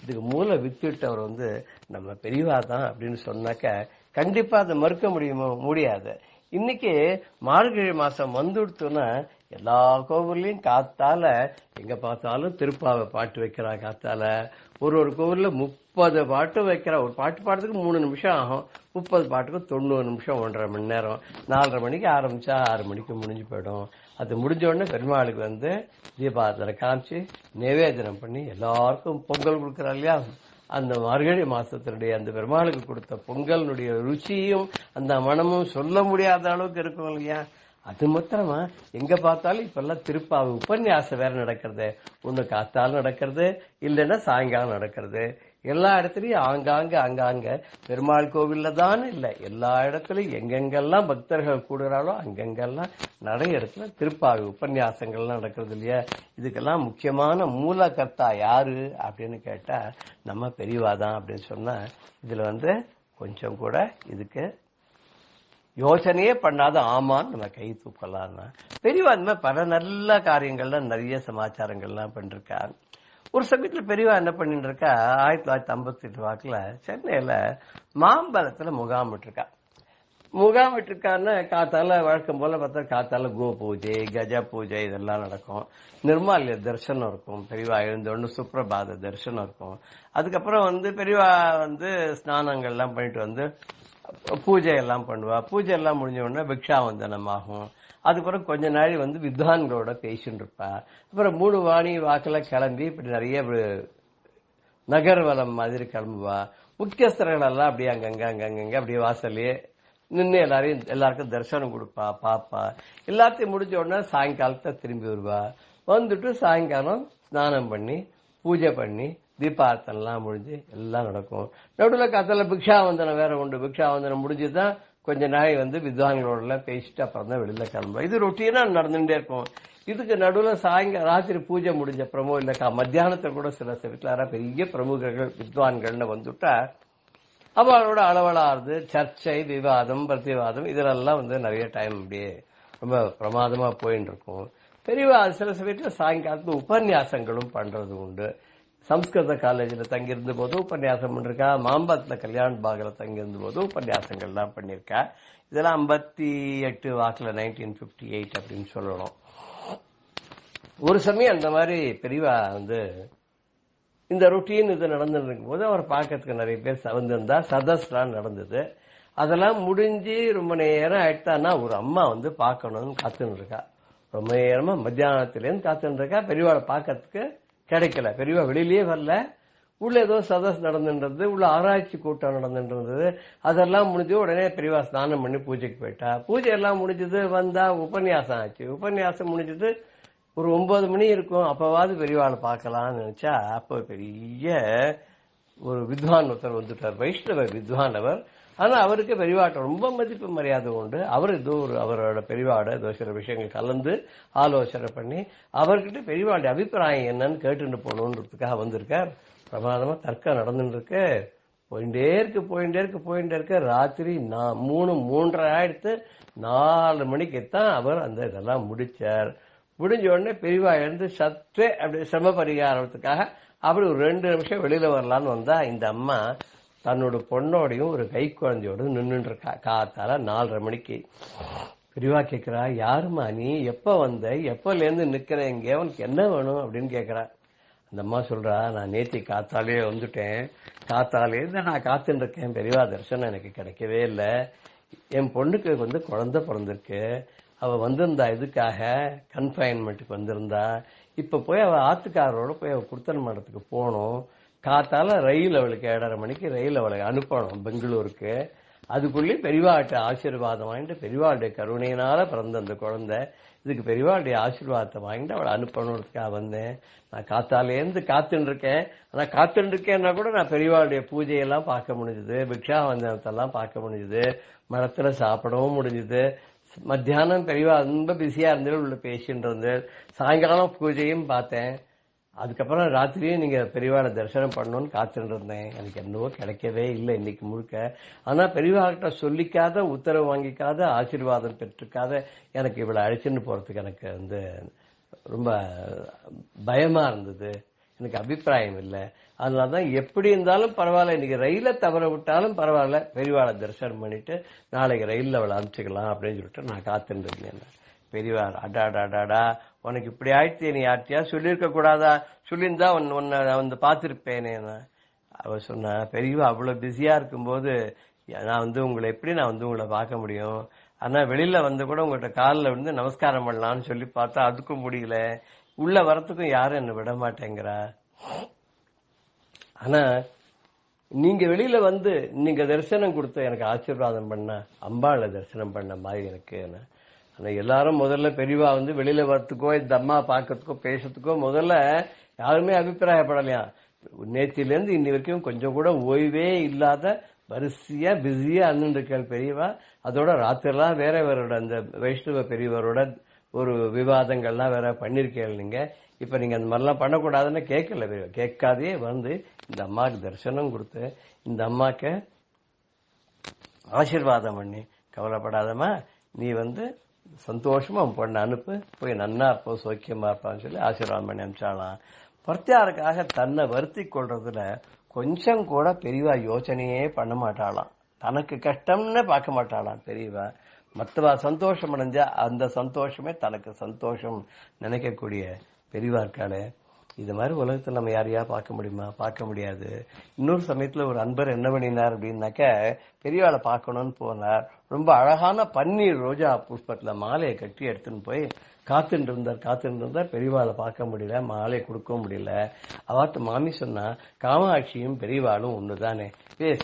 இதுக்கு மூல வித்துட்டவர் நம்ம பெரியவா தான் அப்படின்னு சொன்னாக்க கண்டிப்பா அதை மறுக்க முடியாது. இன்னைக்கு மார்கழி மாசம் வந்துடுத்துன்னா எல்லா கோவில்லையும் காத்தால எங்க பார்த்தாலும் திருப்பாவை பாட்டு வைக்கிறா. காத்தால ஒரு கோவில்ல 30 பாட்டு வைக்கிறா. ஒரு பாட்டு பாடுறதுக்கு 3 நிமிஷம் ஆகும். 30 பாட்டுக்கு 90 நிமிஷம், 1.5 மணி நேரம். 4:30 மணிக்கு ஆரம்பிச்சா 6 மணிக்கு முடிஞ்சு போயிடும். அது முடிஞ்ச உடனே பெருமாளுக்கு தீபாரதனை காமிச்சு நிவேதனம் பண்ணி எல்லாருக்கும் பொங்கல் கொடுக்கறா இல்லையா. அந்த மார்கழி மாசத்தினுடைய அந்த பெருமாளுக்கு கொடுத்த பொங்கலினுடைய ருச்சியும் அந்த மனமும் சொல்ல முடியாத அளவுக்கு இருக்கும் இல்லையா. அது மாத்திரமா எங்க பார்த்தாலும் இப்ப எல்லாம் திருப்பாவை உபன்யாசம் வேற நடக்கிறது. ஒண்ணு காத்தாலும் நடக்கிறது, இல்லைன்னா சாயங்காலம் நடக்கிறது. எல்லா இடத்துலயும் ஆங்காங்க பெருமாள் கோவில்ல தான் இல்ல, எல்லா இடத்துலயும் எங்கெங்கெல்லாம் பக்தர்கள் கூடுறாளோ அங்கெங்கெல்லாம் நிறைய இடத்துல திருப்பாவை உபன்யாசங்கள்லாம் நடக்கிறது இல்லையா. இதுக்கெல்லாம் முக்கியமான மூலகர்த்தா யாரு அப்படின்னு கேட்டா நம்ம பெரியவாதான் அப்படின்னு சொன்னா இதுல கொஞ்சம் கூட இதுக்கு யோசனையே பண்ணாத ஆமான்னு நம்ம கை தூக்கலாம்னா பெரியவா இந்த மாதிரி பல நல்ல காரியங்கள்லாம் நிறைய சமாச்சாரங்கள்லாம் பண்ணிருக்கா. ஒரு சமயத்துல பெரியவா என்ன பண்ணிட்டு இருக்கா, 1958 வாக்குல சென்னையில மாம்பலத்துல முகாமிட்டிருக்கா. முகாமிட்டிருக்கான்னு காத்தால வழக்கம் போல பார்த்தா காத்தால கோ பூஜை, கஜ பூஜை இதெல்லாம் நடக்கும். நிர்மால்ய தரிசனம் இருக்கும். பெரியவா எழுந்தோன்னு சுப்ரபாத தரிசனம் இருக்கும். அதுக்கப்புறம் பெரியவா ஸ்நானங்கள்லாம் பண்ணிட்டு பூஜை எல்லாம் பண்ணுவா. பூஜை எல்லாம் முடிஞ்ச உடனே பிக்ஷாவந்தனம் ஆகும். அதுக்கப்புறம் கொஞ்ச நாள் வித்வான்களோட பேசிட்டு இருப்பா. அப்புறம் 3 வாணி வாக்குல கிளம்பி இப்படி நிறைய நகர்வலம் மாதிரி கிளம்புவா. முக்கியஸ்தர்கள் எல்லாம் அப்படியே அங்கங்க அப்படியே வாசல்லையே நின்று எல்லாருக்கும் தரிசனம் கொடுப்பா, பாப்பா. எல்லாத்தையும் முடிஞ்ச உடனே சாயங்காலத்தை திரும்பி வருவா. வந்துட்டு சாயங்காலம் ஸ்நானம் பண்ணி பூஜை பண்ணி தீபார்த்தனெல்லாம் முடிஞ்சு எல்லாம் நடக்கும். நடுவில் காத்தால பிக்ஷாவந்தனம் வேற உண்டு. பிக்ஷாவந்தனம் முடிஞ்சுதான் கொஞ்ச நாள் வித்வான்களோட எல்லாம் பேசிட்டு அப்புறம் தான் வெளியில கிளம்புவோம். இது ரொட்டீனா நடந்துட்டே இருக்கும். இதுக்கு நடுவில் சாயங்காலம் ராத்திரி பூஜை முடிஞ்ச அப்புறமோ இல்ல மத்தியானத்தை கூட சில வீட்டுல பெரிய பிரமுகர்கள் வித்வான்கள்னு வந்துட்டா அவளோட அளவலாறுது சர்ச்சை, விவாதம், பிரதிவாதம் இதெல்லாம் நிறைய டைம் அப்படியே ரொம்ப பிரமாதமா போயின்னு இருக்கும். பெரியவா சில வீட்டுல சாயங்காலத்துல உபன்யாசங்களும் பண்றது உண்டு. சம்ஸ்கிருத காலேஜ்ல தங்கியிருந்த போது உபன்யாசம் பண்ணிருக்கா. மாம்பலத்துல கல்யாண பாகல தங்கியிருந்த போது உபன்யாசங்கள்லாம் பண்ணிருக்கா. இதெல்லாம் 58 வாக்குல 1958 அப்படின்னு சொல்லணும். ஒரு சமயம் அந்த மாதிரி பெரியவா இந்த ரொட்டீன் இது நடந்துட்டு இருக்கும் போது அவர் பார்க்கறதுக்கு நிறைய பேர் வந்திருந்தா. சதஸ்லாம் நடந்தது. அதெல்லாம் முடிஞ்சு ரொம்ப நேரம் ஆயிட்டான்னா ஒரு அம்மா பார்க்கணும்னு காத்துன்னு இருக்கா. ரொம்ப நேரமா மத்தியானத்திலேருந்து காத்துன்னு இருக்கா. பெரியவாளை பார்க்கறதுக்கு கிடைக்கல. பெரியவா வெளியிலேயே வரல. உள்ள ஏதோ சதஸ் நடந்துன்றது, உள்ள ஆராய்ச்சி கூட்டம் நடந்துன்றது. அதெல்லாம் முடிஞ்சு உடனே பெரியவா ஸ்நானம் பண்ணி பூஜைக்கு போயிட்டா. பூஜை எல்லாம் முடிஞ்சது வந்தா உபன்யாசம் ஆச்சு. உபன்யாசம் முடிஞ்சது ஒரு 9 மணி இருக்கும். அப்பவாது பெரியவாளை பார்க்கலாம்னு நினைச்சா அப்ப பெரிய ஒரு வித்வான் ஒருத்தர் வந்துட்டார். வைஷ்ணவ வித்வானவர். ஆனா அவருக்கு பெரியவாட்ட ரொம்ப மதிப்பு மரியாதை உண்டு. அவர் ஏதோ அவரோட பெரியவாட ஏதோ சில விஷயங்கள் கலந்து ஆலோசனை பண்ணி அவர்கிட்ட பெரியவாடைய அபிப்பிராயம் என்னன்னு கேட்டுட்டு போகணுன்றதுக்காக வந்திருக்கார். பிரமாதமா தர்க்கம் நடந்துட்டு இருக்கு. போயிட்டே இருக்கு. ராத்திரி 3:30 ஆயிடுத்து. 4 மணிக்குத்தான் அவர் அந்த இதெல்லாம் முடிச்சார். முடிஞ்ச உடனே பெரியவா எழுந்து சற்றே அப்படி சிரம பரிகாரத்துக்காக அப்படி ஒரு 2 நிமிஷம் வெளியில வரலான்னு வந்தா இந்த அம்மா தன்னோட பொண்ணோடையும் ஒரு கை குழந்தையோட நின்றுட்டு இருக்கா. காத்தால 4:30 மணிக்கு. பெரியவா கேட்கிறா, யாருமா நீ, எப்ப வந்த, எப்பல இருந்து நிக்கிற, இங்க உனக்கு என்ன வேணும் அப்படின்னு கேட்கிறா. அந்த அம்மா சொல்றா, நான் நேத்தி காத்தாலே வந்துட்டேன், காத்தாலே இருந்து நான் காத்துட்டு இருக்கேன், பெரியவா தரிசனம் எனக்கு கிடைக்கவே இல்லை. என் பொண்ணுக்கு குழந்தை பிறந்திருக்கு, அவ வந்திருந்தா இதுக்காக கன்ஃபைன்மெண்ட்டுக்கு வந்திருந்தா. இப்ப போய் அவ ஆத்துக்காரோட போய் அவ குடுத்தன மடத்துக்கு போகணும். காத்தால ரயில் அவளுக்கு 7:30 மணிக்கு ரயில் அவளை அனுப்பணும் பெங்களூருக்கு. அதுக்குள்ளே பெரியவாட்ட ஆசீர்வாதம் வாங்கிட்டு பெரியவாளுடைய கருணையினால பிறந்த அந்த குழந்தை, இதுக்கு பெரியவாளுடைய ஆசீர்வாதத்தை வாங்கிட்டு அவளை அனுப்பணுன்றதுக்காக வந்தேன். நான் காத்தாலேருந்து காத்துட்டு இருக்கேன். ஆனா காத்துட்டு இருக்கேன்னா கூட நான் பெரியவாளுடைய பூஜையெல்லாம் பார்க்க முடிஞ்சுது, பிக்ஷா வந்தனத்தெல்லாம் பார்க்க முடிஞ்சுது, மரத்துல சாப்பிடவும் முடிஞ்சுது. மத்தியானம் பெரியவா ரொம்ப பிஸியா இருந்தது, உள்ள பேசிட்டு இருந்தது. சாயங்காலம் பூஜையும் பார்த்தேன். அதுக்கப்புறம் ராத்திரியும் நீங்க பெரியவாளை தரிசனம் பண்ணணும்னு காத்துட்டு இருந்தேன். எனக்கு என்னவோ கிடைக்கவே இல்லை இன்னைக்கு முழுக்க. ஆனா பெரியவாள்கிட்ட சொல்லிக்காத, உத்தரவு வாங்கிக்காத, ஆசீர்வாதம் பெற்றுக்காத எனக்கு இவளை அழைச்சின்னு போறதுக்கு எனக்கு ரொம்ப பயமா இருந்தது. எனக்கு அபிப்பிராயம் இல்லை. அதனாலதான் எப்படி இருந்தாலும் பரவாயில்ல, இன்னைக்கு ரயில தவற விட்டாலும் பரவாயில்ல, பெரியவாளை தரிசனம் பண்ணிட்டு நாளைக்கு ரயில்ல அவளை அனுப்பிச்சுக்கலாம் அப்படின்னு சொல்லிட்டு நான் காத்துட்டு இருந்தேன். பெரியவா, அடாடாடாடா உனக்கு இப்படி ஆயிடுச்சு, நீ யார்ட்டியா சொல்லியிருக்க கூடாதா, சொல்லியிருந்தா உன்னை வந்து பார்த்திருப்பேனே. அவ சொன்னா, பெரியவா அவ்வளவு பிஸியா இருக்கும்போது நான் உங்களை பார்க்க முடியும், ஆனா வெளியில கூட உங்கள்கிட்ட காலில் விழுந்து நமஸ்காரம் பண்ணலாம்னு சொல்லி பார்த்தா அதுக்கும் முடியல, உள்ள வரத்துக்கும் யாரும் என்ன விட மாட்டேங்கிறா. ஆனா நீங்க வெளியில நீங்க தரிசனம் கொடுத்த எனக்கு ஆசீர்வாதம் பண்ண அம்பாளை தரிசனம் பண்ண மாதிரி எனக்கு. ஆனா எல்லாரும் முதல்ல பெரியவா வெளியில வரத்துக்கோ இந்த அம்மா பாக்கிறதுக்கோ பேசுறதுக்கோ முதல்ல யாருமே அபிப்பிராயப்படலையா. நேத்தில இருந்து இன்னி வரைக்கும் கொஞ்சம் கூட ஓய்வே இல்லாத வரிசையா பிஸியா அண்ணன் பெரியவா. அதோட ராத்திரிலாம் வேற அந்த வைஷ்ணவ பெரியவரோட ஒரு விவாதங்கள்லாம் வேற பண்ணிருக்கீங்க நீங்க. இப்ப நீங்க அந்த மாதிரிலாம் பண்ணக்கூடாதுன்னு கேட்கல, கேட்காதே இந்த அம்மாவுக்கு தரிசனம் கொடுத்து இந்த அம்மாக்கு ஆசீர்வாதம் பண்ணி, கவலைப்படாதமா நீ சந்தோஷமா உன் பொண்ணை அனுப்பு, போய் நன்னா இருப்போ சௌக்கியமா இருப்பான்னு சொல்லி ஆசீர்வாதம் பண்ணி அனுப்பிச்சாலாம். பர்த்தியாருக்காக தன்னை வருத்தி கொள்றதுல கொஞ்சம் கூட பெரியவா யோசனையே பண்ண மாட்டாளாம். தனக்கு கஷ்டம்னு பார்க்க மாட்டாளாம் பெரியவா. மற்றவா சந்தோஷம் அடைஞ்சா அந்த சந்தோஷமே தனக்கு சந்தோஷம் நினைக்கக்கூடிய பெரியவா இருக்காளே. இது மாதிரி உலகத்துல நம்ம யாரையா பார்க்க முடியுமா? பார்க்க முடியாது. இன்னொரு சமயத்துல ஒரு அன்பர் என்ன பண்ணினார் அப்படின்னாக்க, பெரியவாளை பார்க்கணும்னு போனார். ரொம்ப அழகான பன்னீர் ரோஜா புஷ்பத்துல மாலையை கட்டி எடுத்துன்னு போய் காத்துட்டு இருந்தார். பெரியவாளை பார்க்க முடியல, மாலையை கொடுக்கவும் முடியல. அவாத்து மாமி சொன்னா, காமாட்சியும் பெரியவாளும் ஒண்ணுதானே,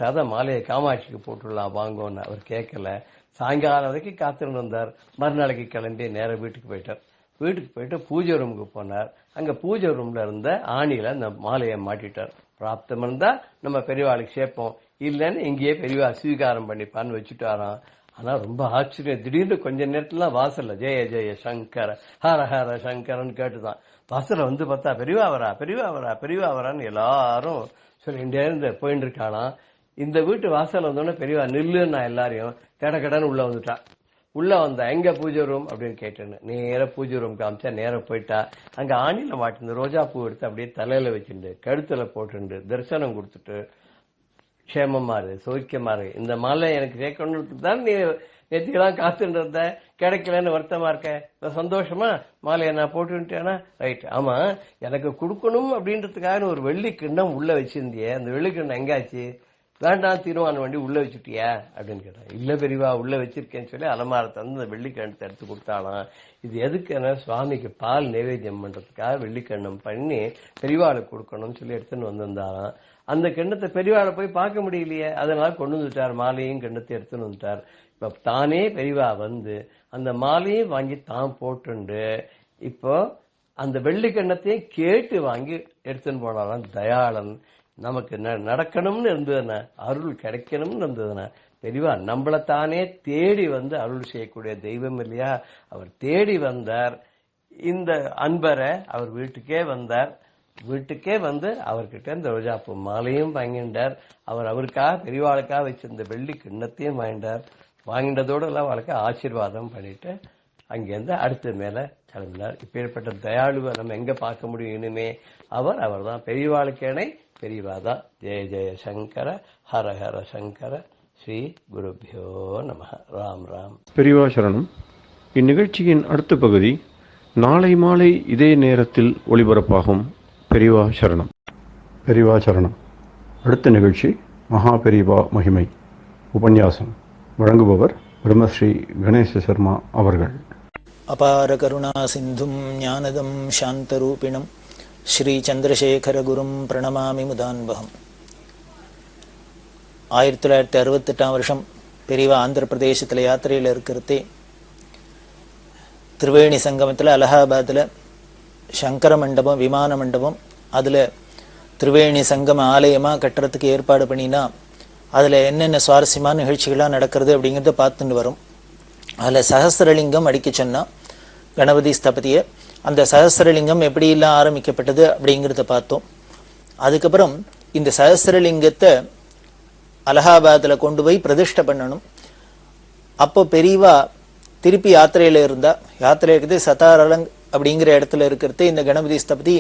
சாதா மாலையை காமாட்சிக்கு போட்டுடலாம் வாங்கன்னு. அவர் கேட்கல. சாயங்காலம் வரைக்கும் காத்துட்டு இருந்தார். மறுநாளைக்கு கிளம்பி நேரம் வீட்டுக்கு போயிட்டு பூஜை ரூமுக்கு போனார். அங்க பூஜை ரூம்ல இருந்த ஆணியில அந்த மாலையை மாட்டிட்டார். பிராப்தம் இருந்தா நம்ம பெரியவாளுக்கு சேர்ப்போம், இல்லன்னு இங்கேயே பெரியவா ஸ்வீகாரம் பண்ணிப்பான்னு வச்சுட்டாராம். ஆனா ரொம்ப ஆச்சரியம், திடீர்னு கொஞ்ச நேரத்துல வாசல்ல ஜெய ஜெய சங்கர ஹர ஹர சங்கரன்னு கேட்டுதான். வாசல்ல பார்த்தா பெரியவா வரான்னு எல்லாரும் சொல்லிட்டே இருந்து போயிட்டு இருக்காளாம். இந்த வீட்டு வாசல் வந்தோடனே பெரியவா நில்லுன்னா எல்லாரையும் கடன்னு உள்ள வந்துட்டா. உள்ள வந்தா எங்க பூஜை ரூம் அப்படின்னு கேட்டேன்னு நேர பூஜை ரூம் காமிச்சா நேர போயிட்டா. அங்க ஆணில மாட்டிருந்து ரோஜா பூ எடுத்து அப்படியே தலையில வச்சுட்டு கழுத்துல போட்டு தரிசனம் கொடுத்துட்டு, க்ஷேமமா இரு, சௌக்கியமா இரு, இந்த மாலை எனக்கு கேட்கணும்னு தான் நீ நேற்றுக்கெல்லாம் காத்துட்டு இருந்த, கிடைக்கலன்னு வருத்தமா இருக்க, சந்தோஷமா மாலையை நான் போட்டுட்டேனா? ரைட். ஆமா, எனக்கு கொடுக்கணும் அப்படின்றதுக்காக ஒரு வெள்ளி கிண்ணம் உள்ள வச்சிருந்தியே, அந்த வெள்ளி கிண்ணம் எங்காச்சு? வேண்டாம் தீர்மானம் வண்டி உள்ள வச்சுட்டியா அப்படின்னு கேட்டேன். இல்ல பெரியவா உள்ள வச்சிருக்கேன்னு சொல்லி அலமாரத்தை அந்த வெள்ளிக்கிண்ணத்தை எடுத்து கொடுத்தாலாம். இது எதுக்குன்னா சுவாமிக்கு பால் நைவேத்தியம் பண்றதுக்காக வெள்ளிக்கிண்ணம் பண்ணி பெரியவாளுக்கு கொடுக்கணும்னு சொல்லி எடுத்துன்னு வந்திருந்தாராம். அந்த கிண்ணத்தை பெரியவாளை போய் பார்க்க முடியலையே, அதனால கொண்டு வந்துட்டார். மாலையும் கிண்ணத்தை எடுத்துன்னு வந்துட்டார். இப்ப தானே பெரியவா அந்த மாலையும் வாங்கி தான் போட்டுண்டு இப்போ அந்த வெள்ளிக்கிண்ணத்தையும் கேட்டு வாங்கி எடுத்துன்னு போனாலாம். தயாளன் நமக்கு நடக்கணும்னு இருந்ததுன்னா, அருள் கிடைக்கணும்னு இருந்ததுன்னா, பெரியவா நம்மளத்தானே தேடி அருள் செய்யக்கூடிய தெய்வம் இல்லையா? அவர் தேடி வந்தார். இந்த அன்பரை அவர் வீட்டுக்கே வந்தார். வீட்டுக்கே அவர்கிட்ட இந்த ரோஜாப்பூ மாலையும் வாங்கிட்டார். அவருக்காக பெரியவாளுக்காக வச்சிருந்த வெள்ளி கிண்ணத்தையும் வாங்கிட்டார். வாங்கிட்டதோடு எல்லாம் அவளுக்கு ஆசீர்வாதம் பண்ணிட்டு அங்கேருந்து அடுத்த மேல கிளம்பினார். இப்பேற்பட்ட தயாளுவை நம்ம எங்க பார்க்க முடியும் இனிமே? அவர் தான் பெரியவாளுக்கேனை, பெரியவாதான். ஜெய ஜெய சங்கர, ஹர ஹர சங்கர, ஸ்ரீ குருபியோ நம. ராம் ராம். பெரியவா சரணம். இந்நிகழ்ச்சியின் அடுத்த பகுதி நாளை மாலை இதே நேரத்தில் ஒளிபரப்பாகும். பெரியவா சரணம். பெரியவா சரணம். அடுத்த நிகழ்ச்சி மகா பெரியவா மகிமை உபன்யாசம். வழங்குபவர் பிரம்மஸ்ரீ கணேச சர்மா அவர்கள். அபார கருணா சிந்தும் ஞானதம் சாந்தரூபிணம் ஸ்ரீ சந்திரசேகர குரும் பிரணமாமி முதான்பகம். 1968 வருஷம் பெரியவா ஆந்திர பிரதேசத்தில் யாத்திரையில் இருக்கிறதே திரிவேணி சங்கமத்தில் அலகாபாத்தில் சங்கர மண்டபம், விமான மண்டபம், அதில் திரிவேணி சங்கம ஆலயமாக கட்டுறதுக்கு ஏற்பாடு பண்ணினா அதில் என்னென்ன சுவாரஸ்யமான நிகழ்ச்சிகளாக நடக்கிறது அப்படிங்கிறத பார்த்துட்டு வரும். அதில் சஹஸ்ரலிங்கம் அடிக்க சொன்னால் கணபதி ஸ்தபதியை, அந்த சஹஸ்ரலிங்கம் எப்படியெல்லாம் ஆரம்பிக்கப்பட்டது அப்படிங்கிறத பார்த்தோம். அதுக்கப்புறம் இந்த சஹஸ்ரலிங்கத்தை அலகாபாத்தில் கொண்டு போய் பிரதிஷ்டை பண்ணணும். அப்போ பெரியவா திருப்பி யாத்திரையில் இருந்தா, யாத்திரை இருக்கிறது சதாரலங் அப்படிங்கிற இடத்துல இருக்கிறது இந்த கணபதி ஸ்தபதி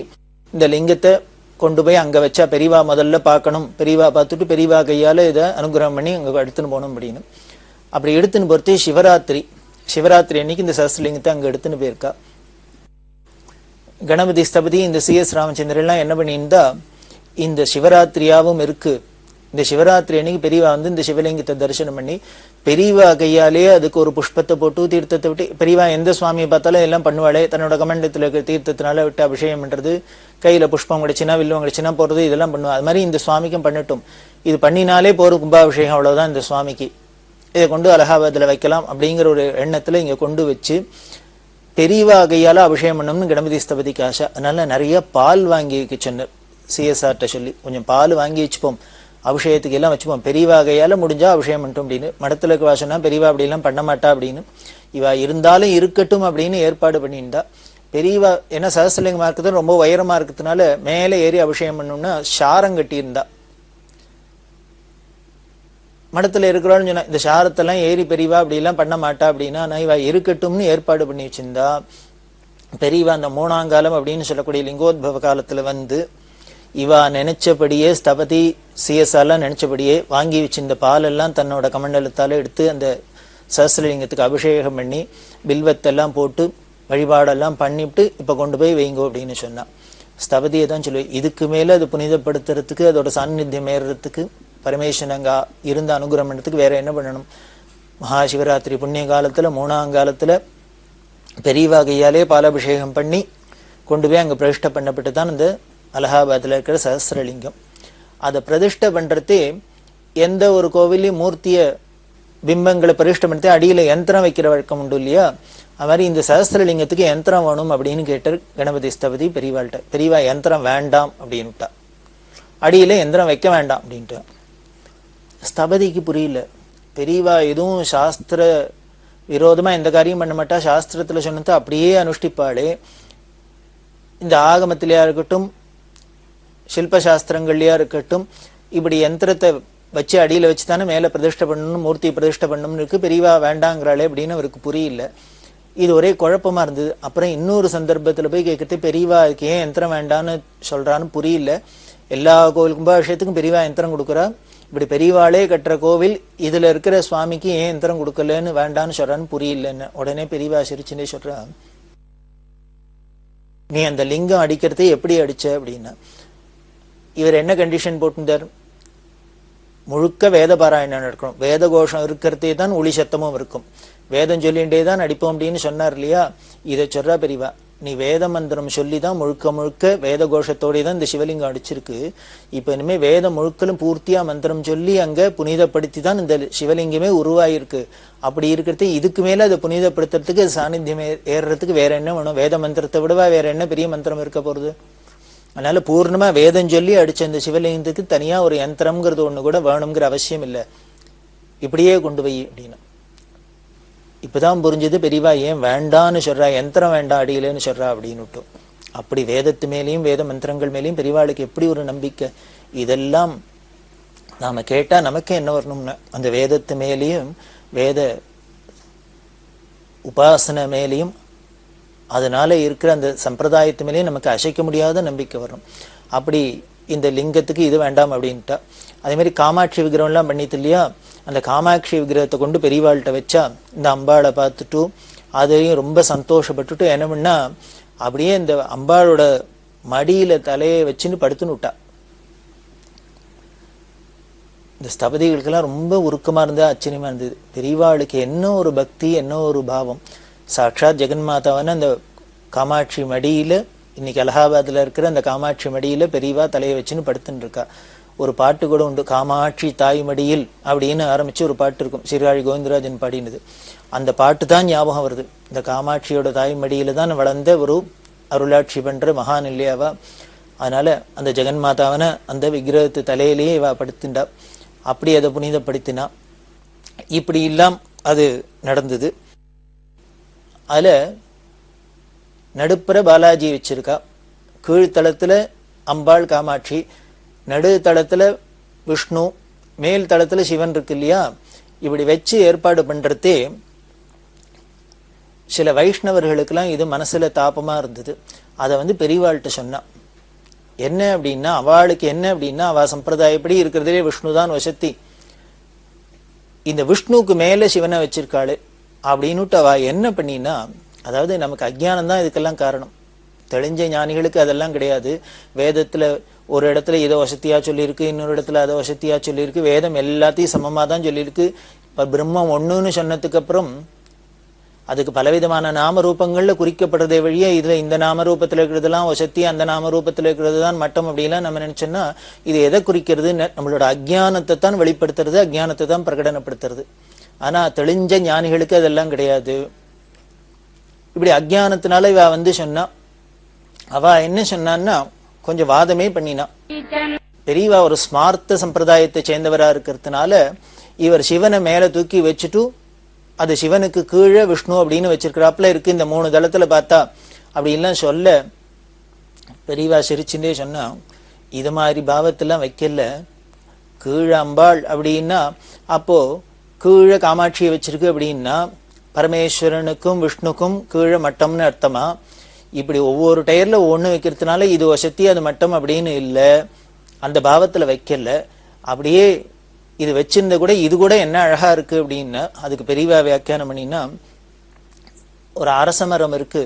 இந்த லிங்கத்தை கொண்டு போய் அங்கே வச்சா பெரியவா முதல்ல பார்க்கணும், பெரியவா பார்த்துட்டு பெரியவா கையால் இதை அனுகிரகம் பண்ணி அங்கே எடுத்துன்னு போகணும் அப்படின்னு. அப்படி எடுத்துன்னு பொறுத்து சிவராத்திரி அன்னைக்கு இந்த சஹஸ்ரலிங்கத்தை அங்கே எடுத்துன்னு போயிருக்கா. கணபதி ஸ்தபதி இந்த சிஎஸ் ராமச்சந்திரன்லாம் என்ன பண்ணியிருந்தா, இந்த சிவராத்திரியாவும் இருக்கு, இந்த சிவராத்திரி அன்னைக்கு பெரியவா இந்த சிவலிங்கத்தை தரிசனம் பண்ணி பெரியவா கையாலேயே அதுக்கு ஒரு புஷ்பத்தை போட்டு தீர்த்தத்தை விட்டு, பெரியவா எந்த சுவாமியை பார்த்தாலும் எல்லாம் பண்ணுவாளே, தன்னோட கமண்டத்தில் இருக்கிற தீர்த்தத்தினால விட்டு அபிஷேகம் பண்றது, கையில புஷ்பம் கிடைச்சினா வில்வம் கிடைச்சினா போடுறது, இதெல்லாம் பண்ணுவா. அது மாதிரி இந்த சுவாமிக்கும் பண்ணட்டும், இது பண்ணினாலே போற கும்பாபிஷேகம், அவ்வளவுதான் இந்த சுவாமிக்கு, இதை கொண்டு அலகாபாத்தில் வைக்கலாம் அப்படிங்கிற ஒரு எண்ணத்துல இங்க கொண்டு வச்சு பெரியவா கையால அபிஷேகம் பண்ணணும்னு கணபதி ஸ்தபதிக்கு ஆசை. அதனால நிறைய பால் வாங்கி வைக்க சொன்னார் சிஎஸ்ஆர்ட்ட சொல்லி, கொஞ்சம் பால் வாங்கி வச்சுப்போம், அபிஷேகத்துக்கு எல்லாம் வச்சுப்போம், பெரியவா கையால முடிஞ்சா அபிஷேகம் பண்ணிட்டோம் அப்படின்னு. மடத்துல இருக்க வாசனா பெரியவா அப்படிலாம் பண்ண மாட்டா அப்படின்னு, இவா இருந்தாலும் இருக்கட்டும் அப்படின்னு ஏற்பாடு பண்ணியிருந்தா. பெரியவா ஏன்னா சஹஸ்ரலிங்கமா இருக்கிறது ரொம்ப உயரமா இருக்கிறதுனால மேலே ஏறி அபிஷேகம் பண்ணணும்னா சாரம் கட்டியிருந்தா. மடத்துல இருக்கிறான்னு சொன்னா இந்த சாரத்தெல்லாம் ஏறி பெரியவா அப்படிலாம் பண்ண மாட்டா அப்படின்னா, நான் இவா இருக்கட்டும்னு ஏற்பாடு பண்ணி வச்சிருந்தா. பெரியவா அந்த 3ஆம் காலம் அப்படின்னு சொல்லக்கூடிய லிங்கோத்பவ காலத்துல இவா நினைச்சபடியே ஸ்தபதி சிஎஸ்ஆர்லாம் நினைச்சபடியே வாங்கி வச்சிருந்த பாலெல்லாம் தன்னோட கமண்டலத்தால எடுத்து அந்த சஹஸ்ரலிங்கத்துக்கு அபிஷேகம் பண்ணி பில்வத்தெல்லாம் போட்டு வழிபாடெல்லாம் பண்ணிவிட்டு இப்ப கொண்டு போய் வைங்கோ அப்படின்னு சொன்னா. ஸ்தபதியை தான் சொல்லுவேன், இதுக்கு மேல அது புனிதப்படுத்துறதுக்கு, அதோட சாநித்தியம் ஏறுறதுக்கு, பரமேஸ்வரன் அங்க இருந்த அனுகிரகம் பண்றதுக்கு வேற என்ன பண்ணணும்? மகாசிவராத்திரி புண்ணிய காலத்துல 3ஆம் காலத்துல பெரியவா கையாலே பாலாபிஷேகம் பண்ணி கொண்டு போய் அங்க பிரதிஷ்டை பண்ணப்பட்டு தான் இந்த அலகாபாத்தில் இருக்கிற சஹஸ்ரலிங்கம். அதை பிரதிஷ்டை பண்றதே எந்த ஒரு கோவிலையும் மூர்த்திய பிம்பங்களை பிரதிஷ்டை பண்ணி அடியில யந்திரம் வைக்கிற வழக்கம் உண்டு இல்லையா, அது மாதிரி இந்த சஹஸ்ரலிங்கத்துக்கு யந்திரம் வேணும் அப்படின்னு கேட்டார் கணபதி ஸ்தபதி பெரியவாள்கிட்ட. பெரியவா யந்திரம் வேண்டாம் அப்படின்னுட்டா, அடியில யந்திரம் வைக்க வேண்டாம் அப்படின்ட்டு. ஸ்தபதிக்கு புரியல, பெரியவா எதுவும் சாஸ்திர விரோதமா எந்த காரியம் பண்ண மாட்டா, சாஸ்திரத்துல சொன்னது அப்படியே அனுஷ்டிப்பாளே. இந்த ஆகமத்திலேயா இருக்கட்டும், சில்பசாஸ்திரங்கள்லயா இருக்கட்டும், இப்படி யந்திரத்தை வச்சு அடியில வச்சுதானே மேல பிரதிஷ்டை பண்ணணும், மூர்த்தி பிரதிஷ்டை பண்ணணும்னு இருக்கு, பெரியவா வேண்டாங்கிறாளே அப்படின்னு அவருக்கு புரியல. இது ஒரே குழப்பமா இருந்தது. அப்புறம் இன்னொரு சந்தர்ப்பத்துல போய் கேட்கறது, பெரியவா அதுக்கு ஏன் யந்திரம் வேண்டான்னு சொல்றான்னு புரியல. எல்லா கோவில் கும்பாபிஷேகத்துக்கும் பெரியவா யந்திரம் கொடுக்குறா, இப்படி பெரியவாளே கட்டுற கோவில் இதுல இருக்கிற சுவாமிக்கு ஏன் யந்திரம் கொடுக்கலன்னு வேண்டான்னு சொல்றான்னு புரியலன்னு. உடனே பெரியவா சிரிச்சுன்னே சொல்றா, நீ அந்த லிங்கம் அடிக்கிறதே எப்படி அடிச்ச அப்படின்னா. இவர் என்ன கண்டிஷன் போட்டிருந்தார், முழுக்க வேத பாராயணம் இருக்கணும், வேத கோஷம் இருக்கிறதே தான் ஒளி சத்தமும் இருக்கும், வேதம் சொல்லிகிட்டே தான் அடிப்போம் அப்படின்னு சொன்னார் இல்லையா. இதை சொல்றா பெரியவா, நீ வேத மந்திரம் சொல்லிதான் முழுக்க முழுக்க வேத கோஷத்தோட தான் இந்த சிவலிங்கம் அடிச்சிருக்கு. இப்ப இனிமே வேதம் முழுக்கலும் பூர்த்தியா மந்திரம் சொல்லி அங்க புனிதப்படுத்தி தான் இந்த சிவலிங்கமே உருவாயிருக்கு. அப்படி இருக்கிறது இதுக்கு மேல அதை புனிதப்படுத்துறதுக்கு, சாநித்தியம் ஏறுறதுக்கு வேற என்ன வேணும்? வேத மந்திரத்தை விடவா வேற என்ன பெரிய மந்திரம் இருக்க போறது? அதனால பூர்ணமா வேதம் சொல்லி அடிச்ச இந்த சிவலிங்கத்துக்கு தனியா ஒரு யந்திரம்ங்கிறது ஒண்ணு கூட வேணுங்கிற அவசியம் இல்லை, இப்படியே கொண்டு போய் அப்படின்னு. இப்பதான் புரிஞ்சது பெரியவா ஏன் வேண்டான்னு சொல்றா, யந்திரம் வேண்டாம் அடியிலன்னு சொல்றா அப்படின்னு. அப்படி வேதத்து மேலேயும் வேத மந்திரங்கள் மேலேயும் பெரியவாளுக்கு எப்படி ஒரு நம்பிக்கை. இதெல்லாம் நாம கேட்டா நமக்கே என்ன வரணும்னா, அந்த வேதத்து மேலேயும் வேத உபாசனை மேலேயும் அதனால இருக்கிற அந்த சம்பிரதாயத்து மேலேயும் நமக்கு அசைக்க முடியாத நம்பிக்கை வரும். அப்படி இந்த லிங்கத்துக்கு இது வேண்டாம் அப்படின்ட்டா. அதே மாதிரி காமாட்சி விக்கிரகம்லாம் பண்ணிட்டு இல்லையா, அந்த காமாட்சி விக்கிரகத்தை கொண்டு பெரியவாள்கிட்ட வச்சா இந்த அம்பாளை பார்த்துட்டு அதையும் ரொம்ப சந்தோஷப்பட்டுட்டு என்ன பண்ணா, அப்படியே இந்த அம்பாளோட மடியில தலையை வச்சுன்னு படுத்துன்னு விட்டா. இந்த ஸ்தபதிகளுக்கெல்லாம் ரொம்ப உருக்கமா இருந்தா ஆச்சரியமா இருந்தது. பெரியவாளுக்கு என்ன ஒரு பக்தி, என்ன ஒரு பாவம். சாட்சாத் ஜெகன்மாதாவான அந்த காமாட்சி மடியில, இன்னைக்கு அலகாபாத்ல இருக்கிற அந்த காமாட்சி மடியில பெரியவா தலையை வச்சுன்னு படுத்துன்னு இருக்கா. ஒரு பாட்டு கூட உண்டு, காமாட்சி தாய் மடியில் அப்படின்னு ஆரம்பிச்சு ஒரு பாட்டு இருக்கும், சீர்காழி கோவிந்தராஜன் பாடினது. அந்த பாட்டு தான் ஞாபகம் வருது. இந்த காமாட்சியோட தாய் மடியில தான் வளர்ந்த ஒரு அருளாட்சி பண்ற மகான் இல்லையாவா. அதனால அந்த ஜெகன்மாதாவான அந்த விக்கிரகத்து தலையிலேயே இவா படுத்துண்டா. அப்படி அதை புனிதப்படுத்தினா. இப்படி எல்லாம் அது நடந்தது. அதுல நடுப்புற பாலாஜி வச்சிருக்கா. கீழ்த்தளத்துல அம்பாள் காமாட்சி, நடுத்தளத்துல விஷ்ணு, மேல் தளத்துல சிவன் இருக்கு இல்லையா. இப்படி வச்சு ஏற்பாடு பண்றதே சில வைஷ்ணவர்களுக்கெல்லாம் இது மனசுல தாபமா இருந்தது. அதை பெரியவாள்கிட்ட சொன்னா. என்ன அப்படின்னா, அவளுக்கு என்ன அப்படின்னா, அவ சம்பிரதாயப்படி இருக்கிறதுலே விஷ்ணுதான் வசத்தி. இந்த விஷ்ணுக்கு மேல சிவனை வச்சிருக்காளு அப்படின்னுட்டு அவ என்ன பண்ணினா, அதாவது நமக்கு அஜ்ஞானம் தான் இதுக்கெல்லாம் காரணம். தெளிஞ்ச ஞானிகளுக்கு அதெல்லாம் கிடையாது. வேதத்துல ஒரு இடத்துல இதை வசதியா சொல்லியிருக்கு, இன்னொரு இடத்துல அதை வசதியா சொல்லியிருக்கு. வேதம் எல்லாத்தையும் சமமா தான் சொல்லியிருக்கு. இப்ப பிரம்மம் ஒண்ணுன்னு சொன்னதுக்கு அப்புறம் அதுக்கு பலவிதமான நாமரூபங்கள்ல குறிக்கப்படுறதே வழியே இதுல இந்த நாமரூபத்துல இருக்கிறதுலாம் வசதி, அந்த நாமரூபத்துல இருக்கிறது தான் மட்டம் அப்படிலாம் நம்ம நினைச்சோம்னா இது எதை குறிக்கிறது? நம்மளோட அஜ்ஞானத்தை தான் வெளிப்படுத்துறது, அஜ்ஞானத்தை தான் பிரகடனப்படுத்துறது. ஆனா தெளிஞ்ச ஞானிகளுக்கு அதெல்லாம் கிடையாது. இப்படி அஜ்ஞானத்தினால இவ சொன்னா. அவ என்ன சொன்னான்னா, கொஞ்சம் வாதமே பண்ணினா. பெரியவா ஒரு ஸ்மார்த்த சம்பிரதாயத்தை சேர்ந்தவரா இருக்கிறதுனால இவர் சிவனை மேல தூக்கி வச்சுட்டு அது சிவனுக்கு கீழே விஷ்ணு அப்படின்னு வச்சிருக்கிறாப்புல இருக்கு இந்த 3 தளத்துல பார்த்தா அப்படின்லாம் சொல்ல, பெரியவா சிரிச்சுட்டே சொன்னா, இது மாதிரி பாவத்தெல்லாம் வைக்கல. கீழே அம்பாள் அப்படின்னா அப்போ கீழே காமாட்சியை வச்சிருக்கு அப்படின்னா பரமேஸ்வரனுக்கும் விஷ்ணுக்கும் கீழே மட்டம்னு அர்த்தமா? இப்படி ஒவ்வொரு டயர்ல ஒண்ணு வைக்கிறதுனால இது வசதி அது மட்டம் அப்படின்னு இல்லை, அந்த பாவத்துல வைக்கல. அப்படியே இது வச்சிருந்த கூட இது கூட என்ன அழகா இருக்கு அப்படின்னா, அதுக்கு பெரியவா வியாக்கியானம் பண்ணினா, ஒரு அரச மரம் இருக்கு,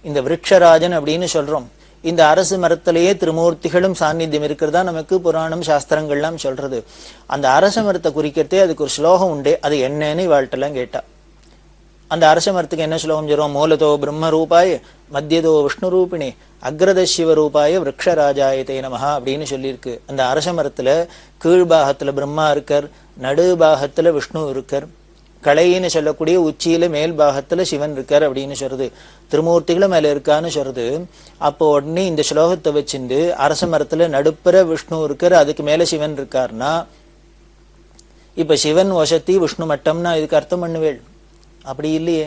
இந்த விருட்சராஜன் அப்படின்னு சொல்றோம். இந்த அரசு மரத்திலேயே திருமூர்த்திகளும் சாநித்தியம் இருக்கிறதா நமக்கு புராணம் சாஸ்திரங்கள்லாம் சொல்றது. அந்த அரச மரத்தை குறிக்கிறதே அதுக்கு ஒரு ஸ்லோகம் உண்டே, அது என்னன்னு இவாழ்கிட்டலாம் கேட்டா. அந்த அரச மரத்துக்கு என்ன ஸ்லோகம் சொல்றோம்? மூலதோ பிரம்ம ரூபாய மத்தியதோ விஷ்ணு ரூபிணி அக்ரத சிவ ரூபாய விரக்ஷராஜாயதே நமஹா அப்படின்னு சொல்லியிருக்கு. அந்த அரச மரத்துல கீழ்பாகத்துல பிரம்மா இருக்கார், நடுபாகத்துல விஷ்ணு இருக்கார், களைன்னு சொல்லக்கூடிய உச்சியில மேல் பாகத்துல சிவன் இருக்கார் அப்படின்னு சொல்றது. திருமூர்த்திகளும் மேல இருக்கான்னு சொல்றது. அப்போ உடனே இந்த ஸ்லோகத்தை வச்சுட்டு அரச மரத்துல நடுப்புற விஷ்ணு இருக்கார், அதுக்கு மேல சிவன் இருக்காருன்னா இப்ப சிவன் வசதி விஷ்ணு மட்டம்னா இதுக்கு அர்த்தம் பண்ணுவேள்? அப்படி இல்லையே.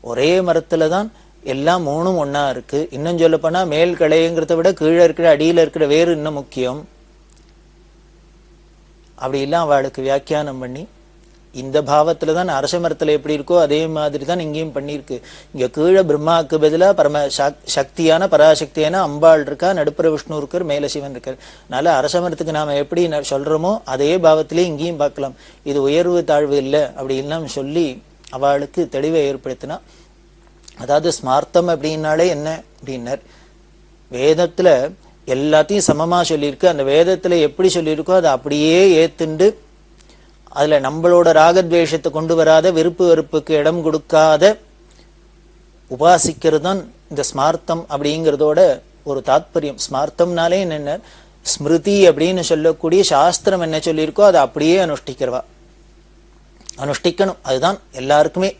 ஒரே மரத்துலதான் எல்லாம் 3ம் ஒன்னா இருக்கு. இன்னும் சொல்ல போனா மேல் களைங்கிறத விட கீழே இருக்கிற அடியில இருக்கிற வேறு இன்னும் முக்கியம். அப்படி எல்லாம் அவளுக்கு வியாக்கியானம் பண்ணி இந்த பாவத்துலதான் அரச மரத்துல எப்படி இருக்கோ அதே மாதிரி தான் இங்கேயும் பண்ணிருக்கு. இங்க கீழே பிரம்மாவுக்கு பதிலா பரம சக்தியான பராசக்தியான அம்பாள் இருக்கா, நடுப்புற விஷ்ணு இருக்கார், மேல சிவன் இருக்கார். அதனால அரச மரத்துக்கு நாம எப்படி சொல்றோமோ அதே பாவத்திலே இங்கேயும் பார்க்கலாம். இது உயர்வு தாழ்வு இல்லை அப்படி எல்லாம் சொல்லி அவளுக்கு தெளிவை ஏற்படுத்தினா. அதாவது ஸ்மார்த்தம் அப்படின்னாலே என்ன அப்படின்னார், வேதத்துல எல்லாத்தையும் சமமா சொல்லியிருக்கு. அந்த வேதத்துல எப்படி சொல்லியிருக்கோ அதை அப்படியே ஏத்துண்டு அதுல நம்மளோட ராகத்வேஷத்தை கொண்டு வராத, விருப்பு வெறுப்புக்கு இடம் கொடுக்காத உபாசிக்கிறது தான் இந்த ஸ்மார்த்தம் அப்படிங்கிறதோட ஒரு தாத்பரியம். ஸ்மார்த்தம்னாலே என்னென்ன, ஸ்மிருதி அப்படின்னு சொல்லக்கூடிய சாஸ்திரம் என்ன சொல்லியிருக்கோ அதை அப்படியே அனுஷ்டிக்கிறவா, அனுஷ்டிக்கணும். அதுதான் எல்லாருக்குமே.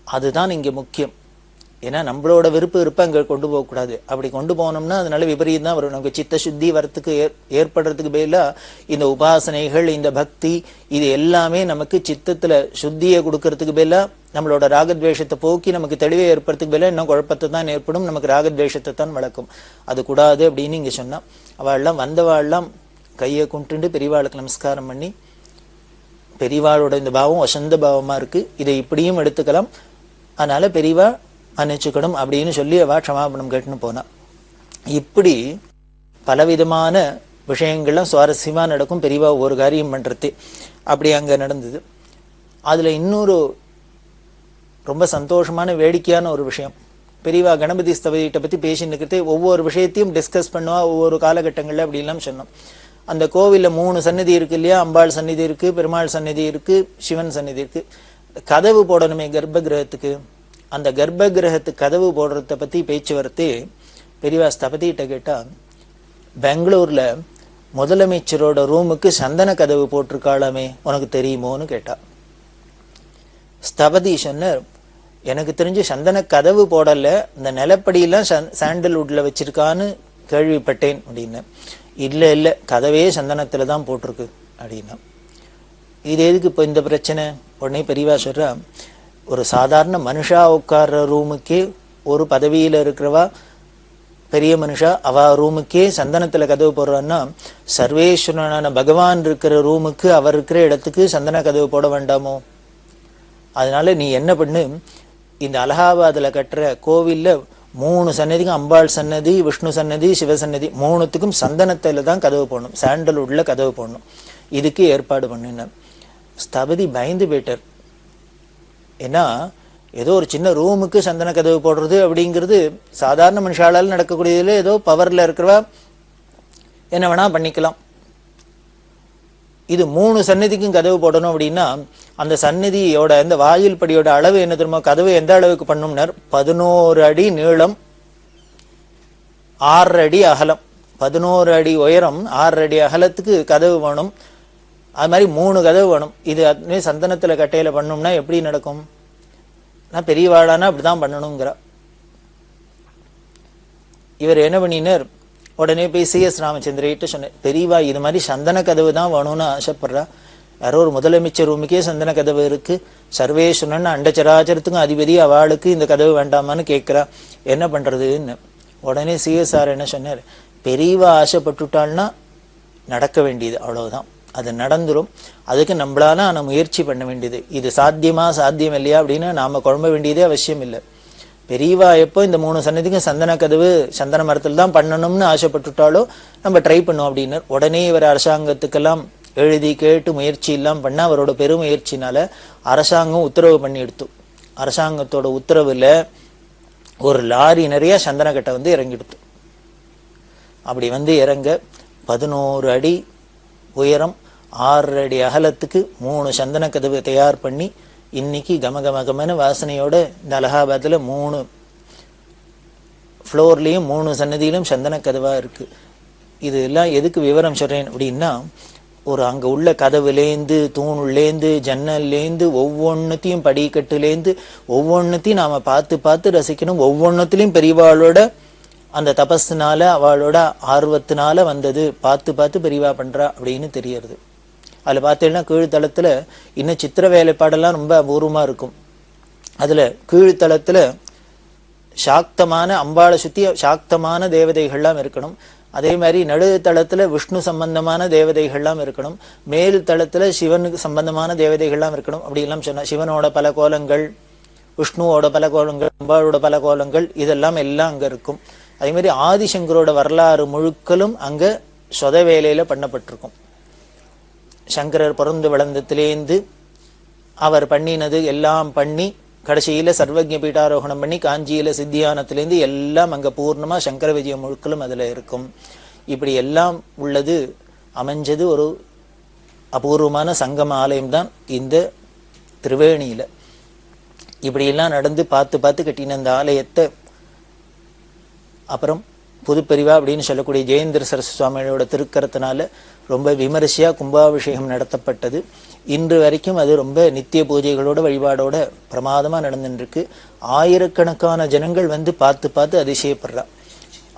அதுதான் இங்க முக்கியம். ஏன்னா நம்மளோட விருப்ப அங்க கொண்டு போகக்கூடாது. அப்படி கொண்டு போனோம்னா அதனால விபரீதம் தான் வரும். நமக்கு சித்த சுத்தி வரத்துக்கு ஏற்படுறதுக்கு பதிலா இந்த உபாசனைகள், இந்த பக்தி, இது எல்லாமே நமக்கு சித்தத்துல சுத்தியை கொடுக்கறதுக்கு பதிலா நம்மளோட ராகத்வேஷத்தை போக்கி நமக்கு தெளிவை ஏற்படுறதுக்கு பதிலா இன்னும் குழப்பத்தை தான் ஏற்படும், நமக்கு ராகத்வேஷத்தை தான் வளர்க்கும். அது கூடாது அப்படின்னு இங்க சொன்னா. அவள்லாம் வந்தவாள்லாம் கையை கும்பிட்டு பெரியவாளுக்கு நமஸ்காரம் பண்ணி பெரியவாளோட இந்த பாவம் வசந்த பாவமா இருக்கு, இதை இப்படியும் எடுத்துக்கலாம், அதனால பெரியவா மன்னிச்சுக்கணும் அப்படின்னு சொல்லி அவ க்ஷமாபணம் கேட்டுன்னு போனா. இப்படி பலவிதமான விஷயங்கள்லாம் சுவாரஸ்யமா நடக்கும் பெரியவா ஒரு காரியம் பண்றது. அப்படி அங்க நடந்தது. அதுல இன்னொரு ரொம்ப சந்தோஷமான வேடிக்கையான ஒரு விஷயம், பெரியவா கணபதி ஸ்தபதிகிட்ட பத்தி பேசின்னு இருக்கிறதே ஒவ்வொரு விஷயத்தையும் டிஸ்கஸ் பண்ணுவா ஒவ்வொரு காலகட்டங்கள்ல அப்படிலாம் சொன்னோம். அந்த கோவில்ல 3 சந்நிதி இருக்கு இல்லையா, அம்பாள் சந்நிதி இருக்கு, பெருமாள் சந்நிதி இருக்கு, சிவன் சந்நிதி இருக்கு. கதவு போடணுமே கர்ப்ப கிரகத்துக்கு, அந்த கர்ப்ப கிரகத்துக்கு கதவு போடுறத பத்தி பேச்சு வரத்தே பெரியவா ஸ்தபதிகிட்ட கேட்டா, பெங்களூர்ல முதலமைச்சரோட ரூமுக்கு சந்தன கதவு போட்டிருக்காளாமே உனக்கு தெரியுமோன்னு கேட்டா. ஸ்தபதி சொன்னார், எனக்கு தெரிஞ்சு சந்தன கதவு போடல, இந்த நிலப்படியெல்லாம் சாண்டல்வுட்ல வச்சிருக்கான்னு கேள்விப்பட்டேன் அப்படின்னு. இல்ல இல்ல, கதவே சந்தனத்துல தான் போட்டிருக்கு அப்படின்னா. இது எதுக்கு இப்போ இந்த பிரச்சனை? உடனே பெரியவா சொல்றா, ஒரு சாதாரண மனுஷா உட்கார்ற ரூமுக்கே ஒரு பதவியில இருக்கிறவா பெரிய மனுஷா அவ ரூமுக்கே சந்தனத்துல கதவு போடுறான்னா, சர்வேஸ்வரனான பகவான் இருக்கிற ரூமுக்கு அவர் இருக்கிற இடத்துக்கு சந்தன கதவு போட வேண்டாமோ? அதனால நீ என்ன பண்ணு, இந்த அலகாபாத்ல கட்டுற கோவில்ல 3 சன்னதிக்கும் அம்பாள் சன்னதி, விஷ்ணு சன்னதி, சிவசன்னதி 3த்துக்கும் சந்தனத்துல தான் கதவு போடணும், சாண்டல்வுட்ல கதவு போடணும், இதுக்கு ஏற்பாடு பண்ணுன. ஸ்தபதி பயந்து போயிட்டார். ஏன்னா ஏதோ ஒரு சின்ன ரூமுக்கு சந்தன கதவு போடுறது அப்படிங்கிறது சாதாரண மனுஷாலால் நடக்கக்கூடியதுல ஏதோ பவர்ல இருக்கிறவா என்ன வேணா பண்ணிக்கலாம். இது 3 சன்னதிக்கும் கதவு போடணும் அப்படின்னா அந்த சன்னதியோட இந்த வாயில் படியோட அளவு என்ன தெரியுமா? கதவு எந்த அளவுக்கு பண்ணும்னார், 11 அடி நீளம், 6 அடி அகலம், 11 அடி உயரம், 6 அடி அகலத்துக்கு கதவு வேணும். அது மாதிரி 3 கதவு வேணும். இது சந்தனத்துல கட்டையில பண்ணோம்னா எப்படி நடக்கும்? நான் பெரியவாளானா அப்படிதான் பண்ணணுங்கிற. இவர் என்ன பண்ணினார், உடனே போய் CS ராமச்சந்திரிட்ட சொன்னேன், பெரியவா இது மாதிரி சந்தன கதவு தான் வேணும்னு ஆசைப்படுறா, யாரோ ஒரு முதலமைச்சர் ரூமுக்கே சந்தன கதவு இருக்கு, சர்வேஸ்வரன் அண்டச்சராச்சரத்துக்கும் அதிபதி, அவளுக்கு இந்த கதவு வேண்டாமான்னு கேட்கிறா, என்ன பண்றதுன்னு. உடனே சிஎஸ்ஆர் என்ன சொன்னார், பெரியவா ஆசைப்பட்டுட்டாள்னா நடக்க வேண்டியது அவ்வளவுதான், அது நடந்துரும், அதுக்கு நம்மளால ஆனா முயற்சி பண்ண வேண்டியது. இது சாத்தியமா சாத்தியம் இல்லையா அப்படின்னு நாம குழம்ப வேண்டியதே அவசியம் இல்லை. பெரியவா எப்போ இந்த 3 சன்னதிக்கும் சந்தன கதவு சந்தன மரத்தில் தான் பண்ணணும்னு ஆசைப்பட்டுட்டாலோ நம்ம ட்ரை பண்ணுவோம் அப்படின்னு. உடனே இவர் அரசாங்கத்துக்கெல்லாம் எழுதி கேட்டு முயற்சி எல்லாம் பண்ண அவரோட பெருமுயற்சினால அரசாங்கம் உத்தரவு பண்ணி எடுத்து, அரசாங்கத்தோட உத்தரவுல ஒரு லாரி நிறைய சந்தன கட்டை வந்து இறங்கிடுத்து. அப்படி வந்து இறங்க 11 அடி உயரம் 6 அடி அகலத்துக்கு 3 சந்தன கதவு தயார் பண்ணி இன்னைக்கு கமகமகமான வாசனையோட இந்த அலகாபாத்ல 3 ஃப்ளோர்லயும் 3 சன்னதியிலும் சந்தன கதவா இருக்கு. இது எல்லாம் எதுக்கு விவரம் சொல்றேன் அப்படின்னா, ஒரு அங்க உள்ள கதவுலேந்து தூணுலேந்து ஜன்னல்லேந்து ஒவ்வொன்னத்தையும் படிக்கட்டுலேந்து ஒவ்வொன்னத்தையும் நாம பார்த்து பார்த்து ரசிக்கணும். ஒவ்வொன்னத்திலையும் பெரியவாளோட அந்த தபஸ்னால அவளோட ஆர்வத்தினால வந்தது, பார்த்து பார்த்து பெரியவா பண்றா அப்படின்னு தெரியறது. அதுல பார்த்தீங்கன்னா கீழ்த்தளத்துல இன்னும் சித்திர வேலைப்பாடெல்லாம் ரொம்ப அபூர்வமா இருக்கும். அதுல கீழ்த்தளத்துல சாக்தமான அம்பாளை சுத்தி சாக்தமான தேவதைகள்லாம் இருக்கணும். அதே மாதிரி நடுத்தளத்துல விஷ்ணு சம்பந்தமான தேவதைகள்லாம் இருக்கணும். மேல் தளத்துல சிவனுக்கு சம்பந்தமான தேவதைகள்லாம் இருக்கணும். அப்படி எல்லாம் சொன்னா சிவனோட பல கோலங்கள், விஷ்ணுவோட பல கோலங்கள், அம்பாளோட பல கோலங்கள், இதெல்லாம் எல்லாம் அங்க இருக்கும். அதே மாதிரி ஆதிசங்கரோட வரலாறு முழுக்களும் அங்க சொத வேலையில பண்ணப்பட்டிருக்கும். சங்கரர் பிறந்து வளர்ந்தத்திலேந்து அவர் பண்ணினது எல்லாம் பண்ணி கடைசியில சர்வஜ பீட்டாரோகணம் பண்ணி காஞ்சியில சித்தியானத்திலேருந்து எல்லாம் அங்க பூர்ணமா சங்கர விஜயம் முழுக்களும் அதுல இருக்கும். இப்படி எல்லாம் உள்ளது அமைஞ்சது ஒரு அபூர்வமான சங்கம ஆலயம் தான் இந்த திரிவேணியில. இப்படி எல்லாம் நடந்து பார்த்து பார்த்து கட்டின அந்த ஆலயத்தை அப்புறம் புதுப்பெரிவா அப்படின்னு சொல்லக்கூடிய ஜெயேந்திர சரஸ்வதி சுவாமியோட திருக்கரத்தினால ரொம்ப விமரிசையா கும்பாபிஷேகம் நடத்தப்பட்டது. இன்று வரைக்கும் அது ரொம்ப நித்திய பூஜைகளோட வழிபாடோட பிரமாதமா நடந்துட்டு இருக்கு. ஆயிரக்கணக்கான ஜனங்கள் வந்து பார்த்து பார்த்து அதிசயப்படுறா.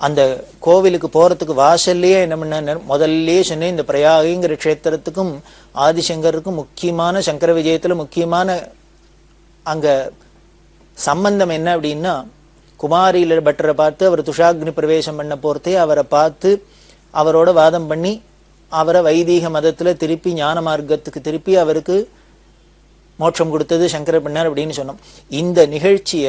அந்த கோவிலுக்கு போறதுக்கு வாசல்லையே என்ன பண்ண, முதல்லயே சொன்னேன், இந்த பிரயாகிங்கிற க்ஷேத்திரத்துக்கும் ஆதிசங்கருக்கும் முக்கியமான சங்கர விஜயத்துல முக்கியமான அங்க சம்பந்தம் என்ன அப்படின்னா, குமாரியில பட்டரை பார்த்து அவர் துஷாக்னி பிரவேசம் பண்ண போறதே அவரை பார்த்து அவரோட வாதம் பண்ணி அவரை வைதீக மதத்துல திருப்பி ஞான மார்க்கத்துக்கு திருப்பி அவருக்கு மோட்சம் கொடுத்தது சங்கர பண்ணார் அப்படின்னு சொன்னோம். இந்த நிகழ்ச்சிய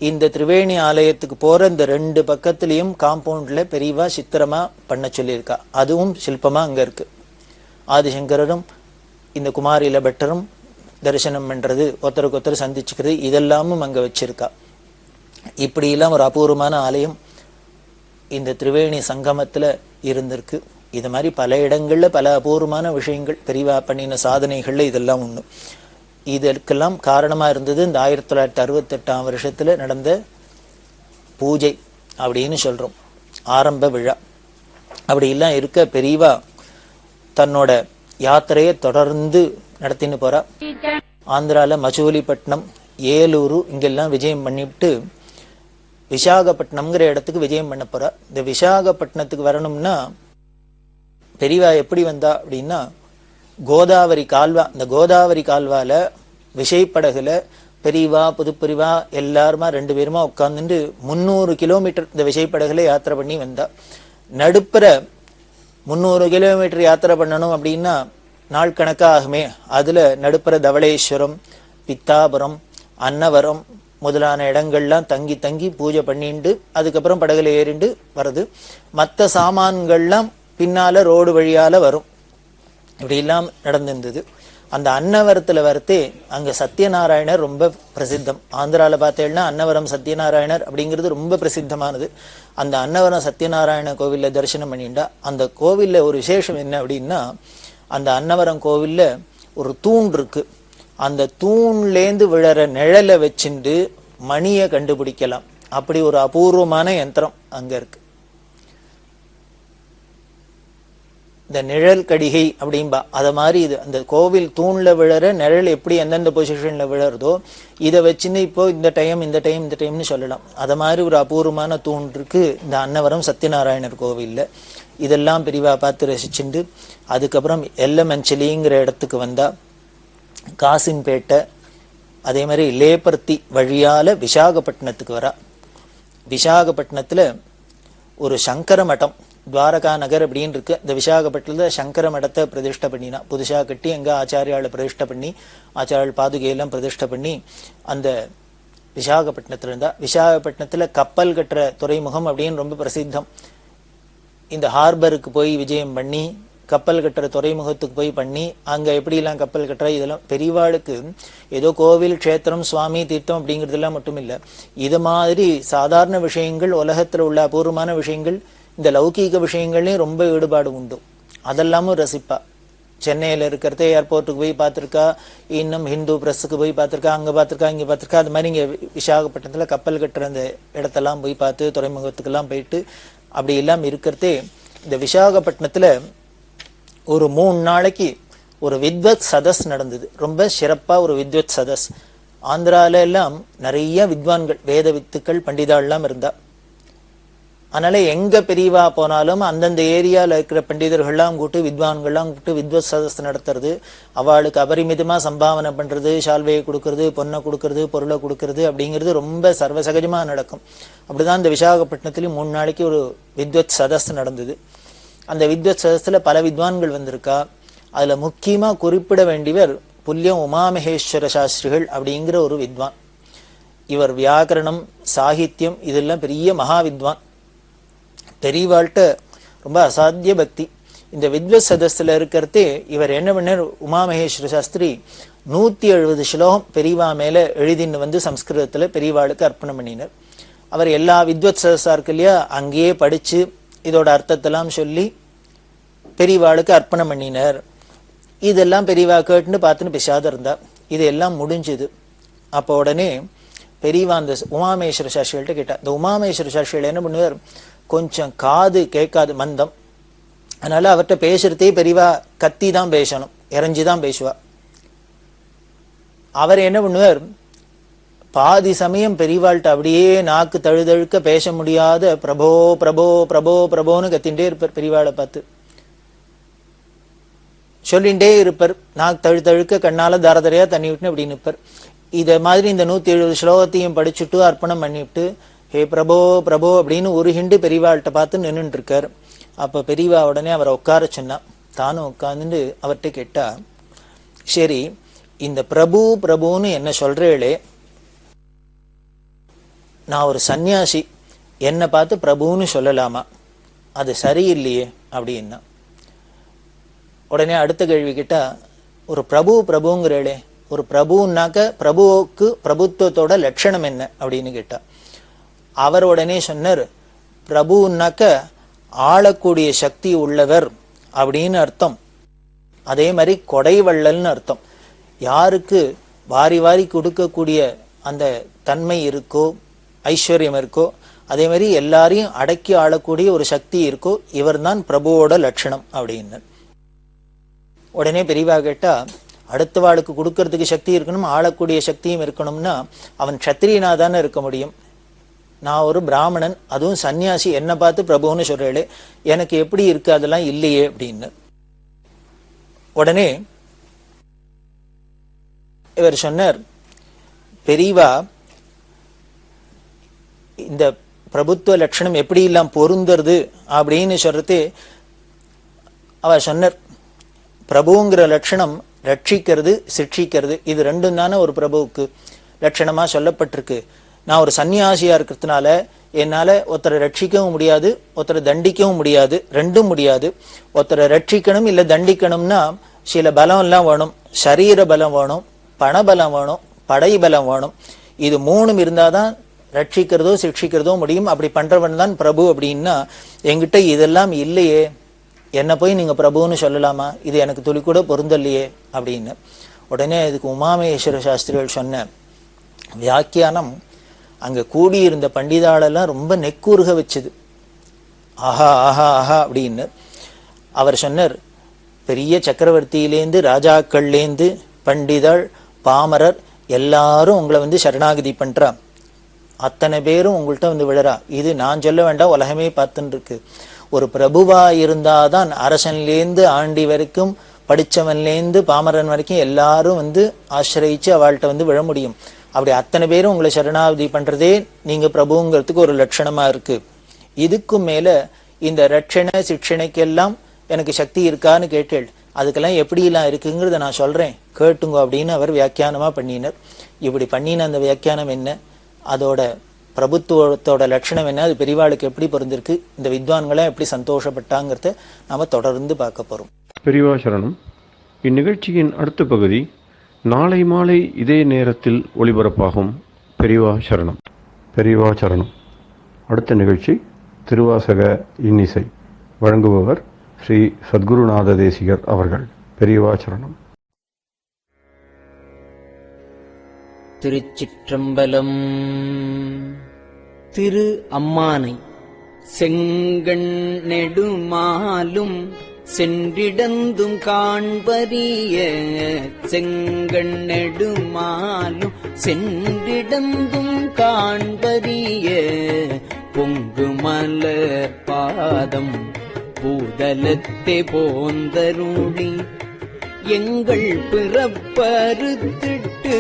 இந்த திரிவேணி ஆலயத்துக்கு போற இந்த 2 பக்கத்திலையும் காம்பவுண்ட்ல பெரியவா சித்திரமா பண்ண சொல்லியிருக்கா. அதுவும் சிற்பமா அங்க இருக்கு. ஆதிசங்கரரும் இந்த குமாரில பட்டரும் தரிசனம் பண்றது, ஒருத்தருக்கு ஒருத்தர் சந்திச்சுக்கிறது, இதெல்லாமும் அங்க வச்சிருக்கா. இப்படி எல்லாம் ஒரு அபூர்வமான ஆலயம் இந்த திரிவேணி சங்கமத்துல இருந்திருக்கு. இது மாதிரி பல இடங்கள்ல பல அபூர்வமான விஷயங்கள் பெரியவா பண்ணின சாதனைகள்ல இதெல்லாம் ஒண்ணு. இதற்கெல்லாம் காரணமா இருந்தது இந்த 1968ஆம் வருஷத்துல நடந்த பூஜை அப்படின்னு சொல்றோம், ஆரம்ப விழா. அப்படி எல்லாம் இருக்க பெரியவா தன்னோட யாத்திரையை தொடர்ந்து நடத்தின்னு போறா. ஆந்திரால மசூலிப்பட்டினம், ஏலூரு இங்கெல்லாம் விஜயம் பண்ணிவிட்டு விசாகப்பட்டினம்ங்கிற இடத்துக்கு விஜயம் பண்ண போறா. இந்த விசாகப்பட்டினத்துக்கு வரணும்னா பெரியவா எப்படி வந்தா அப்படின்னா, கோதாவரி கால்வா, இந்த கோதாவரி கால்வால விசைப்படகுல பெரியவா புதுப்பெரிவா எல்லாருமா 2 பேருமா உட்கார்ந்துட்டு 300 கிலோமீட்டர் இந்த விசைப்படகுல யாத்திரை பண்ணி வந்தா. நடுப்புற 300 கிலோமீட்டர் யாத்திரை பண்ணணும் அப்படின்னா நாள் கணக்கா ஆகுமே. அதுல நடுப்புற தவளேஸ்வரம், பித்தாபுரம், அன்னவரம் முதலான இடங்கள்லாம் தங்கி தங்கி பூஜை பண்ணிண்டு அதுக்கப்புறம் படகுல ஏறிண்டு வருது. மற்ற சாமான்கள்லாம் பின்னால ரோடு வழியால வரும். இப்படி எல்லாம் நடந்திருந்தது. அந்த அன்னவரத்துல வரத்தே அங்க சத்யநாராயணர் ரொம்ப பிரசித்தம். ஆந்திரால பார்த்தேன்னா அன்னவரம் சத்யநாராயணர் அப்படிங்கிறது ரொம்ப பிரசித்தமானது. அந்த அன்னவரம் சத்யநாராயண கோவில்ல தரிசனம் பண்ணிண்டா அந்த கோவில்ல ஒரு விசேஷம் என்ன அப்படின்னா, அந்த அன்னவரம் கோவில்ல ஒரு தூண் இருக்கு. அந்த தூண்லேந்து விழற நிழலை வச்சுண்டு மணியை கண்டுபிடிக்கலாம். அப்படி ஒரு அபூர்வமான யந்திரம் அங்க இருக்கு. இந்த நிழல் கடிகை அப்படின்பா. அத மாதிரி இது அந்த கோவில் தூண்ல விழற நிழல் எப்படி எந்தெந்த பொசிஷன்ல விழறதோ இதை வச்சுன்னு இப்போ இந்த டைம்னு சொல்லலாம். அத மாதிரி ஒரு அபூர்வமான தூண் இருக்கு இந்த அன்னவரம் சத்யநாராயணர் கோவில்ல. இதெல்லாம் பெரியவா பார்த்து ரசிச்சுண்டு அதுக்கப்புறம் எல்லமஞ்சலிங்கிற இடத்துக்கு வந்தா. காசிம்பேட்டை அதே மாதிரி லேபர்த்தி வழியால விசாகப்பட்டினத்துக்கு வரா. விசாகப்பட்டினத்துல ஒரு சங்கர மடம், துவாரகா நகர் அப்படின்னு இருக்கு. இந்த விசாகப்பட்டினத்துல சங்கர மடத்தை பிரதிஷ்டை பண்ணினா, புதுசா கட்டி அங்க ஆச்சாரியால பிரதிஷ்டை பண்ணி ஆச்சாரியால் பாதுகையெல்லாம் பிரதிஷ்டை பண்ணி அந்த விசாகப்பட்டினத்துல இருந்தா. விசாகப்பட்டினத்துல கப்பல் கட்டுற துறைமுகம் அப்படின்னு ரொம்ப பிரசித்தம். இந்த ஹார்பருக்கு போய் விஜயம் பண்ணி கப்பல் கட்டுற துறைமுகத்துக்கு போய் பண்ணி அங்க எப்படி எல்லாம் கப்பல் கட்டுற இதெல்லாம் பெரியவாளுக்கு ஏதோ கோவில் க்ஷேத்திரம் சுவாமி தீர்த்தம் அப்படிங்கிறதுலாம் மட்டும் இல்ல. இது மாதிரி சாதாரண விஷயங்கள், உலகத்துல உள்ள அபூர்வமான விஷயங்கள், இந்த லௌகீக விஷயங்கள்லயும் ரொம்ப ஈடுபாடு உண்டு. அதெல்லாமும் ரசிப்பா. சென்னையில இருக்கிறதே ஏர்போர்ட்டுக்கு போய் பார்த்திருக்கா, இன்னும் ஹிந்து பிரஸ்ஸுக்கு போய் பார்த்திருக்கா, அங்க பார்த்திருக்கா, இங்க பார்த்திருக்கா. அது மாதிரி இங்க விசாகப்பட்டினத்துல கப்பல் கட்டுற அந்த இடத்தெல்லாம் போய் பார்த்து துறைமுகத்துக்கெல்லாம் போயிட்டு அப்படி எல்லாம் இருக்கிறதே. இந்த விசாகப்பட்டினத்துல ஒரு 3 நாளைக்கு ஒரு வித்வத் சதஸ் நடந்தது. ரொம்ப சிறப்பா ஒரு வித்வத் சதஸ். ஆந்திரால எல்லாம் நிறைய வித்வான்கள், வேத வித்துக்கள், பண்டிதாள்லாம் இருந்தா. அதனால எங்க பெரியவா போனாலும் அந்தந்த ஏரியால இருக்கிற பண்டிதர்கள்லாம் கூட்டு வித்வான்கள்லாம் கூட்டு வித்வத் சதஸ் நடத்துறது, அவளுக்கு அபரிமிதமா சம்பாவனை பண்றது, சால்வையை கொடுக்கறது, பொண்ணை கொடுக்கறது, பொருளை கொடுக்கறது அப்படிங்கிறது ரொம்ப சர்வசகஜமா நடக்கும். அப்படிதான் இந்த விசாகப்பட்டினத்திலும் 3 நாளைக்கு ஒரு வித்வத் சதஸ் நடந்தது. அந்த வித்வத் சதஸ்ல பல வித்வான்கள் வந்திருக்கா. அதுல முக்கியமா குறிப்பிட வேண்டியவர் புல்யம் உமாமகேஸ்வர சாஸ்திரிகள் அப்படிங்கிற ஒரு வித்வான். இவர் வியாக்கரணம், சாகித்யம் இதெல்லாம் பெரிய மகா வித்வான். பெரியவாள்கிட்ட ரொம்ப அசாத்திய பக்தி. இந்த வித்வத் சதஸ்ல இருக்கிறதே இவர் என்ன பண்ணார், உமாமகேஸ்வர சாஸ்திரி 170 ஸ்லோகம் பெரியவா மேல எழுதின்னு வந்து சம்ஸ்கிருதத்துல பெரியவாளுக்கு அர்ப்பணம் பண்ணினார். அவர் எல்லா வித்வத் சதஸா இருக்கு இல்லையா, அங்கேயே படிச்சு இதோட அர்த்தத்தெல்லாம் சொல்லி பெரியவாளுக்கு அர்ப்பணம் பண்ணினார். இதெல்லாம் பெரியவா கேட்டுன்னு பார்த்துன்னு பிசாத இருந்தா. இதெல்லாம் முடிஞ்சது. அப்போ உடனே பெரியவா அந்த உமாமேஸ்வர சாஸ்திரிகள்கிட்ட கேட்டா. இந்த உமாமேஸ்வர சாஸ்திரிகள் என்ன பண்ணுவார், கொஞ்சம் காது கேட்காது, மந்தம். அதனால அவர்கிட்ட பேசுறதே பெரியவா கத்தி தான் பேசணும், இறஞ்சிதான் பேசுவா. அவர் என்ன பண்ணுவார், பாதி சமயம் பெரியவாள்கிட்ட அப்படியே நாக்கு தழுதழுக்க பேச முடியாத பிரபோ பிரபோ பிரபோ பிரபோன்னு கத்தின்ண்டே இருப்பார். பெரியவாளை பார்த்து சொல்லிண்டே இருப்பார். நாக்கு தழுதழுக்க கண்ணால தாரதரையா தண்ணி விட்டுன்னு அப்படி நிற்பார். இத மாதிரி இந்த 170 ஸ்லோகத்தையும் படிச்சுட்டு அர்ப்பணம் பண்ணிவிட்டு ஹே பிரபோ பிரபோ அப்படின்னு ஒரு ஹிண்டு பெரியவாள்கிட்ட பார்த்து நின்றுட்டு இருக்கார். அப்ப பெரியவா உடனே அவரை உட்கார சொன்னா. தானும் உட்கார்ந்து அவர்கிட்ட கேட்டா, சரி இந்த பிரபு பிரபுன்னு என்ன சொல்றேளே, நான் ஒரு சன்னியாசி, என்னை பார்த்து பிரபுன்னு சொல்லலாமா? அது சரியில்லையே அப்படின்னா. உடனே அடுத்த கேள்வி கேட்டா, ஒரு பிரபு பிரபுங்கிறேளே, ஒரு பிரபுன்னாக்க பிரபுவுக்கு பிரபுத்துவத்தோட லட்சணம் என்ன அப்படின்னு கேட்டா. அவர் உடனே சொன்னார், பிரபுன்னாக்க ஆளக்கூடிய சக்தி உள்ளவர் அப்படின்னு அர்த்தம். அதே மாதிரி கொடைவள்ளல்னு அர்த்தம். யாருக்கு வாரி வாரி கொடுக்கக்கூடிய அந்த தன்மை இருக்கோ, ஐஸ்வர்யம் இருக்கோ, அதே மாதிரி எல்லாரையும் அடக்கி ஆளக்கூடிய ஒரு சக்தி இருக்கோ, இவர் தான் பிரபுவோட லட்சணம் அப்படின்னு. உடனே பெரியவா கேட்டா, அடுத்த வாளுக்கு கொடுக்கறதுக்கு சக்தி இருக்கணும், ஆளக்கூடிய சக்தியும் இருக்கணும்னா அவன் க்ஷத்திரியனா தானே இருக்க முடியும். நான் ஒரு பிராமணன், அதுவும் சன்னியாசி, என்னை பார்த்து பிரபுன்னு சொல்றேளே, எனக்கு எப்படி இருக்கு? அதெல்லாம் இல்லையே அப்படின்னு. உடனே இவர் சொன்னார், பெரியவா இந்த பிரபுத்துவ லட்சணம் எப்படி எல்லாம் பொருந்துறது அப்படின்னு சொல்றது. அவர் சொன்னார், பிரபுங்கிற லட்சணம் ரட்சிக்கிறது, சிக்ஷிக்கிறது, இது ரெண்டும் தானே ஒரு பிரபுவுக்கு லட்சணமா சொல்லப்பட்டிருக்கு. நான் ஒரு சன்னியாசியா இருக்கிறதுனால என்னால ஒருத்தரை ரட்சிக்கவும் முடியாது, ஒருத்தரை தண்டிக்கவும் முடியாது, ரெண்டும் முடியாது. ஒருத்தரை ரட்சிக்கணும் இல்ல தண்டிக்கணும்னா சில பலம் எல்லாம் வேணும். சரீர பலம் வேணும், பணபலம் வேணும், படை பலம் வேணும். இது மூணும் இருந்தாதான் ரட்சிக்கிறதோ சிக்ஷிக்கிறதோ முடியும். அப்படி பண்றவன் தான் பிரபு. அப்படின்னா என்கிட்ட இதெல்லாம் இல்லையே, என்ன போய் நீங்க பிரபுன்னு சொல்லலாமா? இது எனக்கு துளி கூட பொருந்தல்லையே அப்படின்னு. உடனே இதுக்கு உமாமேஸ்வர சாஸ்திரிகள் சொன்ன வியாக்கியானம் அங்க கூடியிருந்த பண்டிதாளெல்லாம் ரொம்ப நெக்கூறுக வச்சுது. ஆஹா ஆஹா ஆஹா அப்படின்னு. அவர் சொன்னார், பெரிய சக்கரவர்த்தியிலேந்து ராஜாக்கள்லேந்து பண்டிதர் பாமரர் எல்லாரும் உங்களை வந்து சரணாகதி பண்றா, அத்தனை பேரும் உங்கள்கிட்ட வந்து விழறா. இது நான் சொல்ல வேண்டாம், உலகமே பார்த்துன்னு இருக்கு. ஒரு பிரபுவா இருந்தாதான் அரசன்லேருந்து ஆண்டி வரைக்கும், படிச்சவன்லேருந்து பாமரன் வரைக்கும் எல்லாரும் வந்து ஆசிரியிச்சு அவள்கிட்ட வந்து விழ முடியும். அப்படி அத்தனை பேரும் உங்களை சரணாகதி பண்றதே நீங்க பிரபுங்கிறதுக்கு ஒரு லட்சணமா இருக்கு. இதுக்கும் மேல இந்த ரட்சண சிக்ஷணைக்கெல்லாம் எனக்கு சக்தி இருக்கான்னு கேட்டேள். அதுக்கெல்லாம் எப்படிலாம் இருக்குங்கிறத நான் சொல்றேன் கேட்டுங்க அப்படின்னு அவர் வியாக்கியானமா பண்ணினார். இப்படி பண்ணின அந்த வியாக்கியானம் என்ன, அதோட பிரபுத்துவத்தோட லட்சணம் என்ன, அது பெரியவாளுக்கு எப்படி பொருந்திருக்கு, இந்த வித்வான்களை எப்படி சந்தோஷப்பட்டாங்கிறத நாம தொடர்ந்து பார்க்க போறோம். பெரியவா சரணம். இந்நிகழ்ச்சியின் அடுத்த பகுதி நாளை மாலை இதே நேரத்தில் ஒளிபரப்பாகும். பெரியவா சரணம். பெரியவா சரணம். அடுத்த நிகழ்ச்சி திருவாசக இன்னிசை. வழங்குபவர் ஸ்ரீ சத்குருநாத தேசிகர் அவர்கள். பெரியவா சரணம். திருச்சிற்றம்பலம். திரு அம்மானை. செங்கண் நெடுமாலும் சென்றிடந்தும் காண்பரிய, செங்கண் நெடுமாலும் சென்றிடந்தும் காண்பரிய, பொங்கு மலர் பாதம் பூதலத்தே போந்தருளி, எங்கள் பிறப்பறுத்திட்டு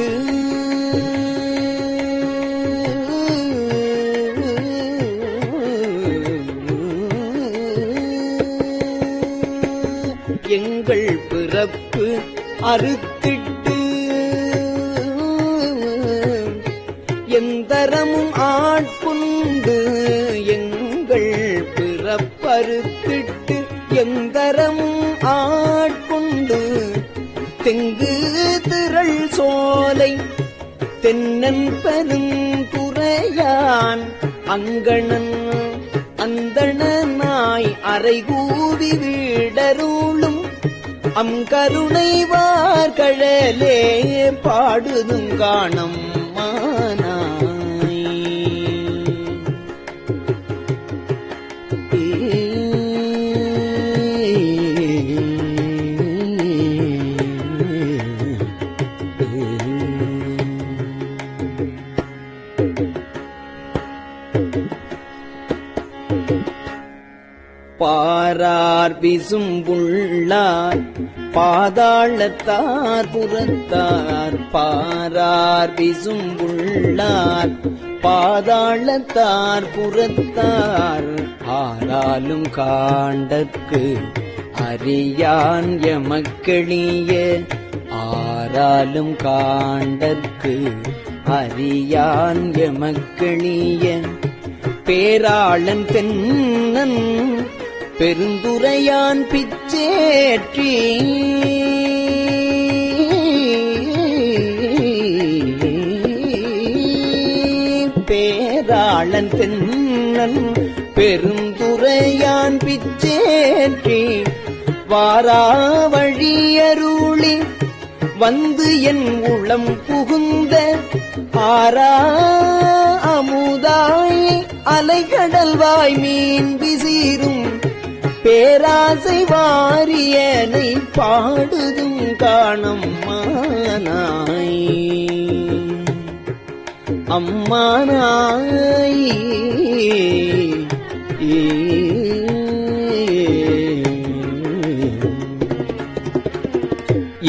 எங்கள் பிறப்பு அறுத்திட்டு, எந்தரமும் ஆட்கொண்டு எங்கள் பிறப்பறுத்திட்டு, எந்தரமும் ஆட்கொண்டு தெங்கு திரள் சோலை தென்னன் பெருந்துறையான் அங்கணன் அந்தணனாய் அறைகூவி வீடருளும் அங்கருணைவார்கழலே பாடுதும் காணம் மானாய். பாரார் விசும்புள்ளார் பாதாளத்தார் புறத்தார், பாரார் விசும்புள்ளார் பாதாளத்தார் புறத்தார், ஆராலும் காண்டற்கு அறியான் எமக்களிய ஆராலும் காண்டற்கு அறியான் எமக்களிய பேராளன் தென்னன் பெருந்துரையான் பிச்சேற்றி பேராளன் தென்னன் பெருந்துரையான் பிச்சேற்றி வாராவழியருளி வந்து என் உளம் புகுந்த ஆரா அமுதாய் அலைகடல்வாய் மீன் விசீரும் பேராசை வாரியனை பாடுதும் காணம்மானாய் அம்மானாய்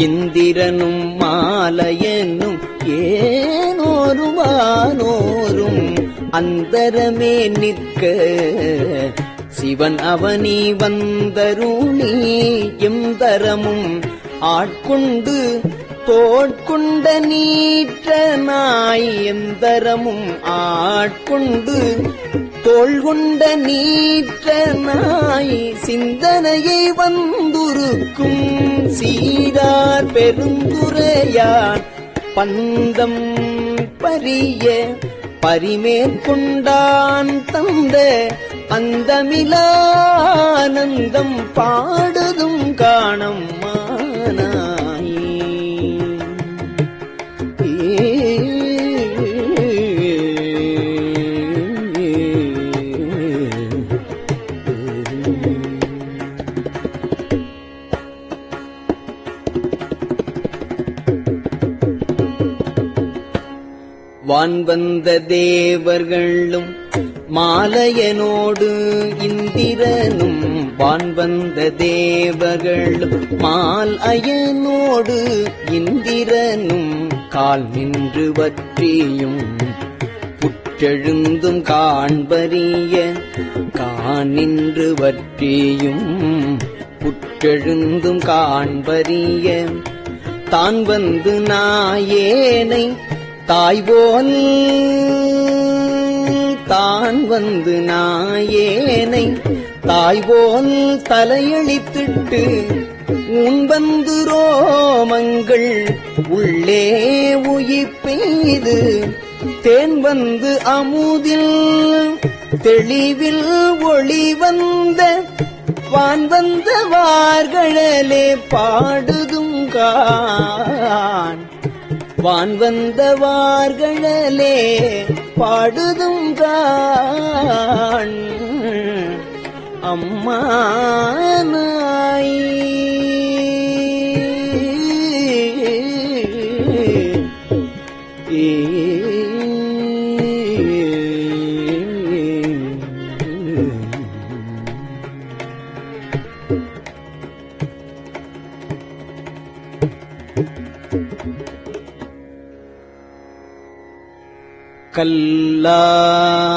இந்திரனும் மாலையனும் ஏனோருவானோரும் அந்தரமே நிற்க சிவன் அவனி வந்தருளி எந்தரமும் ஆட்கொண்டு தோட்கொண்ட நீற்ற நாய் எந்தரமும் ஆட்கொண்டு தோள்கொண்ட நீற்ற நாய் சிந்தனையை வந்துருக்கும் சீரார் பெருந்துரையான் பந்தம் பரிய பரிமேற்கொண்டான் தந்த அந்தமிலானந்தம் பாடுதும் காணம் மானாய் வான் வந்த தேவர்களும் மாலையனோடு இந்திரனும் வான் வந்த தேவர்களும் மால் அயனோடு இந்திரனும் கால் நின்று வற்றியும் புற்றெழுந்தும் காண்பறிய காணின்று வற்றியும் புற்றெழுந்தும் காண்பறிய தான் வந்து நாயேனை தாய்போல் தான் வந்து நாயேனை தாய்போல் தலையளித்திட்டு உன் வந்து ரோமங்கள் உள்ளே உயிர்ப்பெய்து தேன் வந்து அமுதில் தெளிவில் ஒளி வந்த வான் வந்த வார்களே பாடுதும் கான் வான் வந்தவார்களே பாடுதும் காண் அம்மானாய்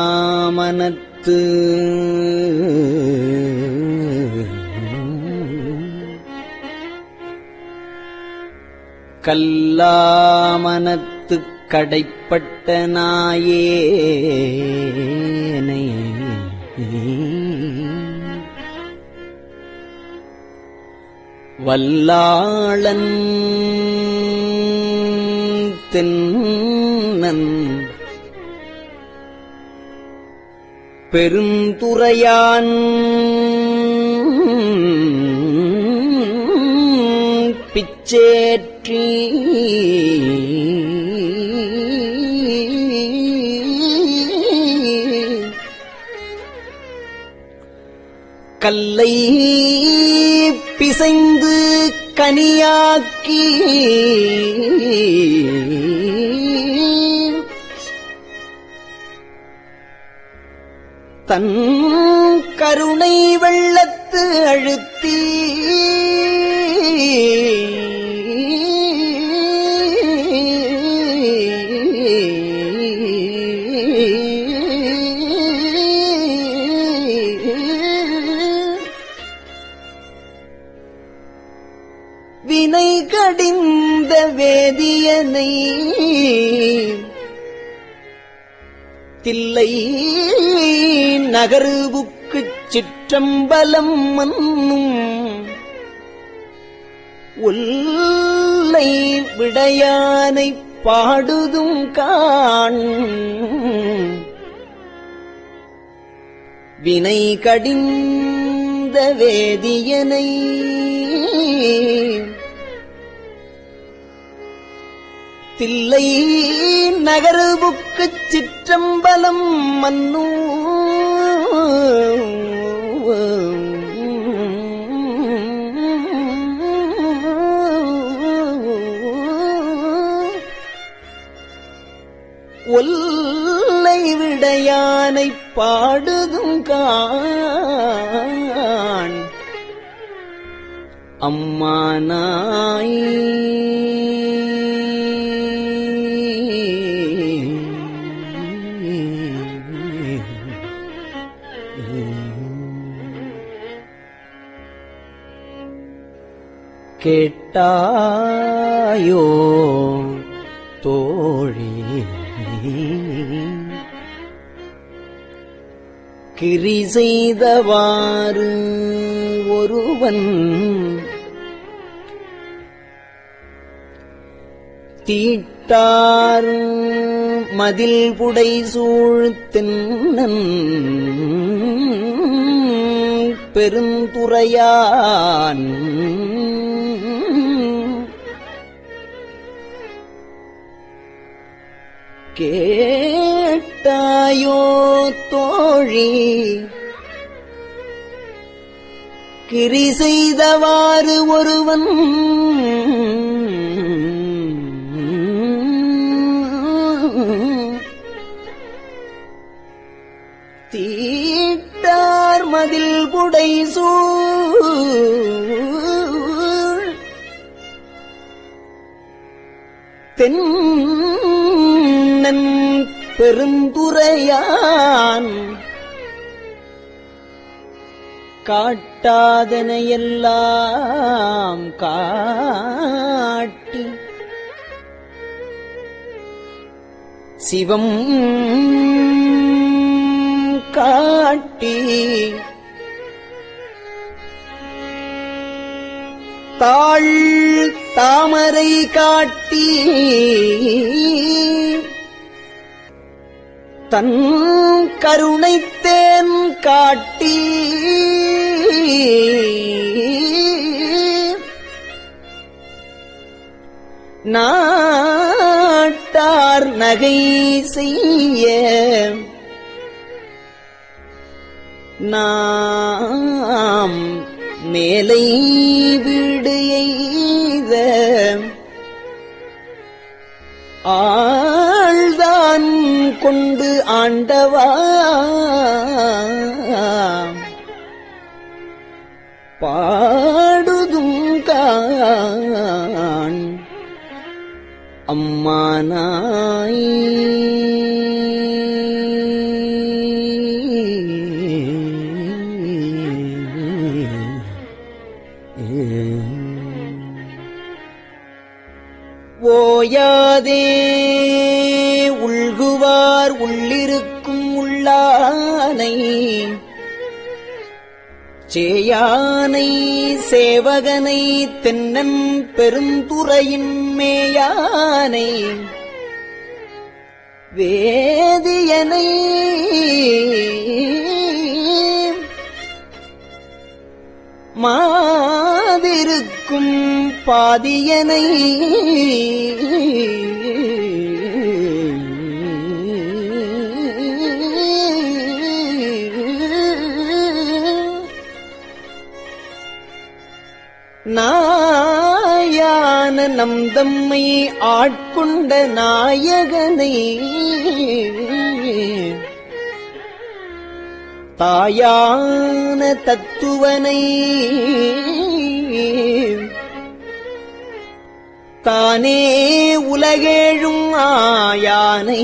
கல்லாமனத்து கல்லாமனத்து கடைப்பட்ட நாயேனை வல்லாளன் தென்னன் பெருந்துரையான் பிச்சேற்றி கல்லை பிசைந்து கனியாக்கி தன் கருணை வெள்ளத்து அழுத்தி வேதியனை தில்லை நகருவுக்குச் சிற்றம்பலம் மன்னும் ஒல்லை விடையானைப் பாடுதும் காண் வினை கடிந்த வேதியனை தில்லை நகருவுக்குச் சிற்றம்பலம் மன்னும் ஒல்லை விடையானைப் பாடுதும் காண் அம்மானாய் கேட்டாயோ தோழி கிரி செய்தவாறு ஒருவன் தீட்டார் மதில் புடை சூழ்த்தென்னன் பெருந்துறையான் கேட்டாயோ தோழி கிரி செய்தவாறு ஒருவன் தீட்டார் மதில் புடை சூழ் தென்னன் பெருந்துறையான் காட்டாதனையெல்லாம் காட்டி சிவம் காட்டி தாழ் தாமரை காட்டி தன் கருணைத்தேன் காட்டி நாட்டார் நகை செய்ய நாம் மேலை வீடு எய்த ஆழ்தான் கொண்டு ஆண்டவா பாடுதும் காண் அம்மானாய் ஓயாதே உள்குவார் உள்ளிருக்கும் உள்ளானை சேயானை சேவகனை தென்னன் பெருந்துறையின் மேயானை வேதியனை மாதிருக்கும் பாதியனை நாயான நம் தம்மை ஆட்கொண்ட நாயகனை தாயான தத்துவனை தானே உலகேழும் ஆயானை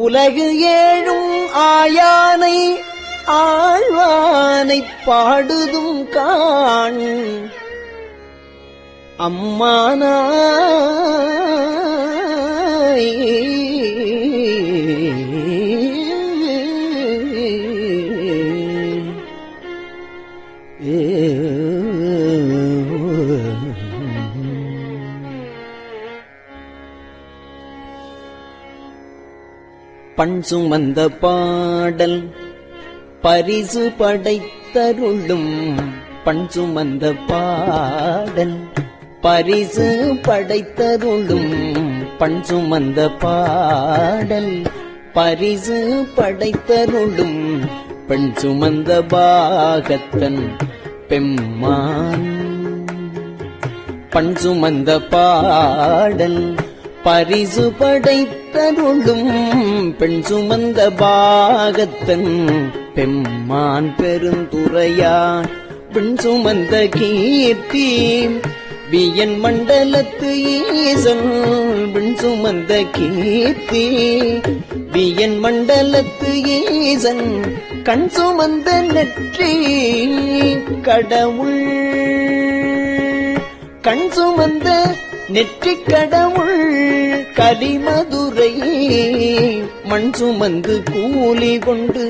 உலகு ஏழும் ஆயானை ஆழ்வானைப் பாடுதும் காண் அம்மானாய் பண் சுமந்த பாடல் பரிசு படைத்தருளும் பண் சுமந்த பாடல் பரிசு படைத்தருளும் பண் சுமந்த பாடல் பரிசு படைத்தருளும் பெண் சுமந்த பாகத்தன் பெம்மான் பண் சுமந்த பாடல் பரிசு படைத்தருளும் பெண் சுமந்த பாகத்தன் பெம்மான் பெருந்துறையான் பெண் சுமந்த கீர்த்தி வியன் மண்டலத்து ஈசன் பெண் சுமந்த கீர்த்தி வியன் மண்டலத்து ஈசன் கண் சுமந்த நெற்றி கடவுள் கண் சுமந்த நெற்றி கடவுள் கலிமதுரை மண் சுமந்து கூலி கொண்டு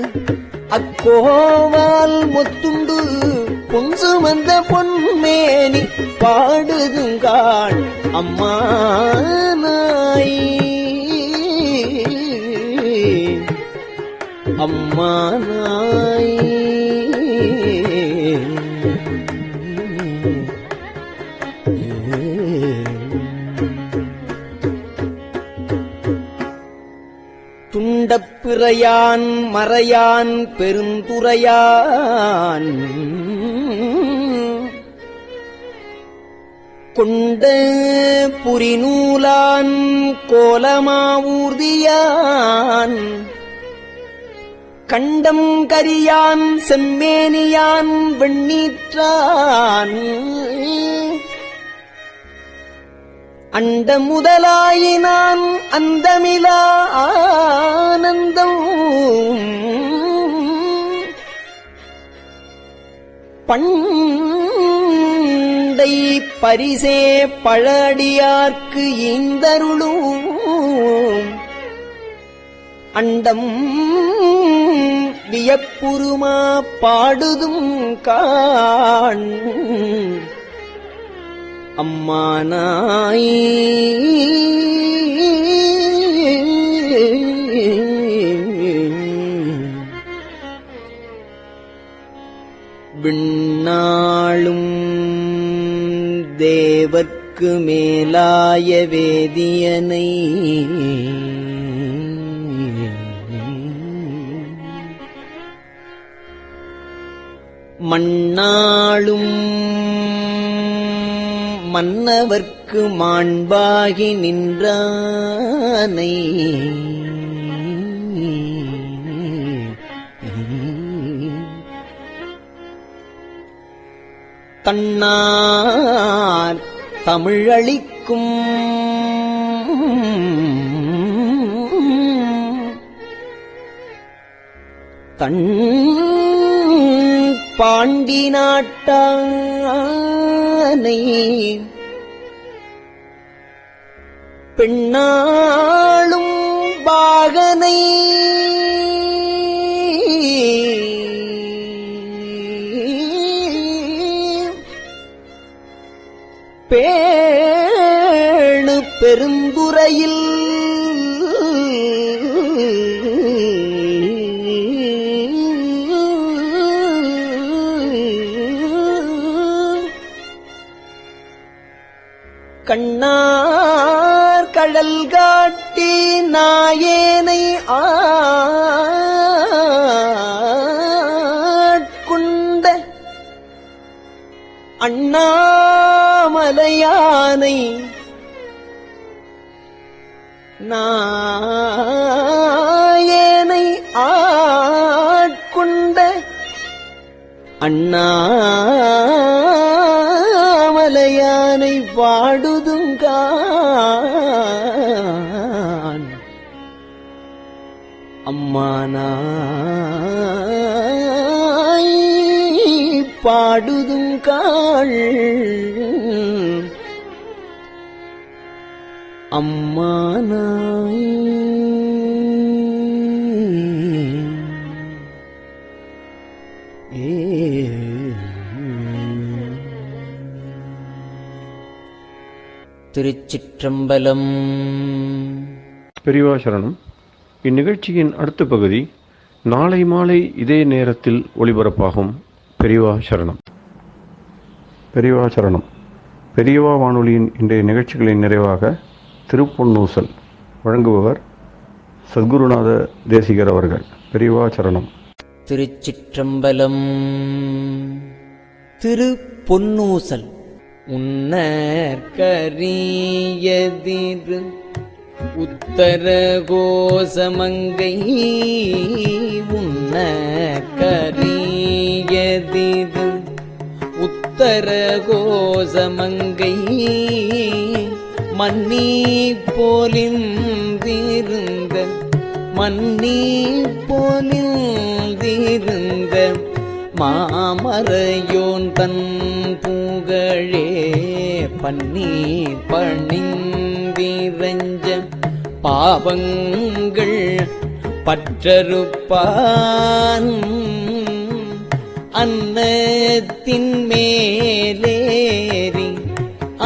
அக்கோவால் முத்துண்டு பொன் சுமந்த பொன்மேனி பாடுதுங்காள் அம்மானாய் அம்மானாய் துண்டப்பிறையான் மறையான் பெருந்துறையான் கொண்ட புரிநூலான் கோலமாவூர்தியான் கண்டம் கரியான் செம்மேனியான் வெண்ணீற்றான் அண்ட முதலாயினான் அந்தமிலா ஆனந்தம் பண்டை பரிசே பழடியார்க்கு ஈந்தருளும் அண்டம் வியப்புருமா பாடுதும் காண் அம்மானாய் விண்ணாளும் தேவர்க்கு மேலாய வேதியனை மண்ணாளும் மன்னவர்க்கு மாண்பாகி நின்றானை தன்னார் தமிழளிக்கும் தன் பாண்டி நாட்டானை பெண்ணாளும் பாகனை பேணு பெருந்துறையில் கண்ணார் கடல் காட்டி நாயேனை ஆட்கொண்ட அண்ணாமலையானை நாயேனை ஆட்கொண்ட அண்ணாமலையானை பாடுதுங்கான் அம்மானாய் பாடுதுங்காள் அம்மானாய் திருச்சிற்றம்பலம். பெரியவா சரணம். இந்நிகழ்ச்சியின் அடுத்த பகுதி நாளை மாலை இதே நேரத்தில் ஒளிபரப்பாகும். பெரியவா சரணம். பெரியவா சரணம். பெரியவா வானொலியின் இன்றைய நிகழ்ச்சிகளின் நிறைவாக திருப்பொன்னூசல் வழங்குபவர் சத்குருநாத தேசிகர் அவர்கள். பெரியவா சரணம். திருச்சிற்றம்பலம். திருப்பொன்னூசல். உன்னற்கரியதிரு உத்தர கோசமங்கை உன்னற்கரியதிரு உத்தர கோசமங்கை மன்னி போலிந்திருந்த மன்னி போலிந்திருந்த மாமரையோன் தன் புகழே பன்னி பணிந்திரஞ்ச பாவங்கள் பற்றறுப்பான் அன்னத்தின் மேலேறி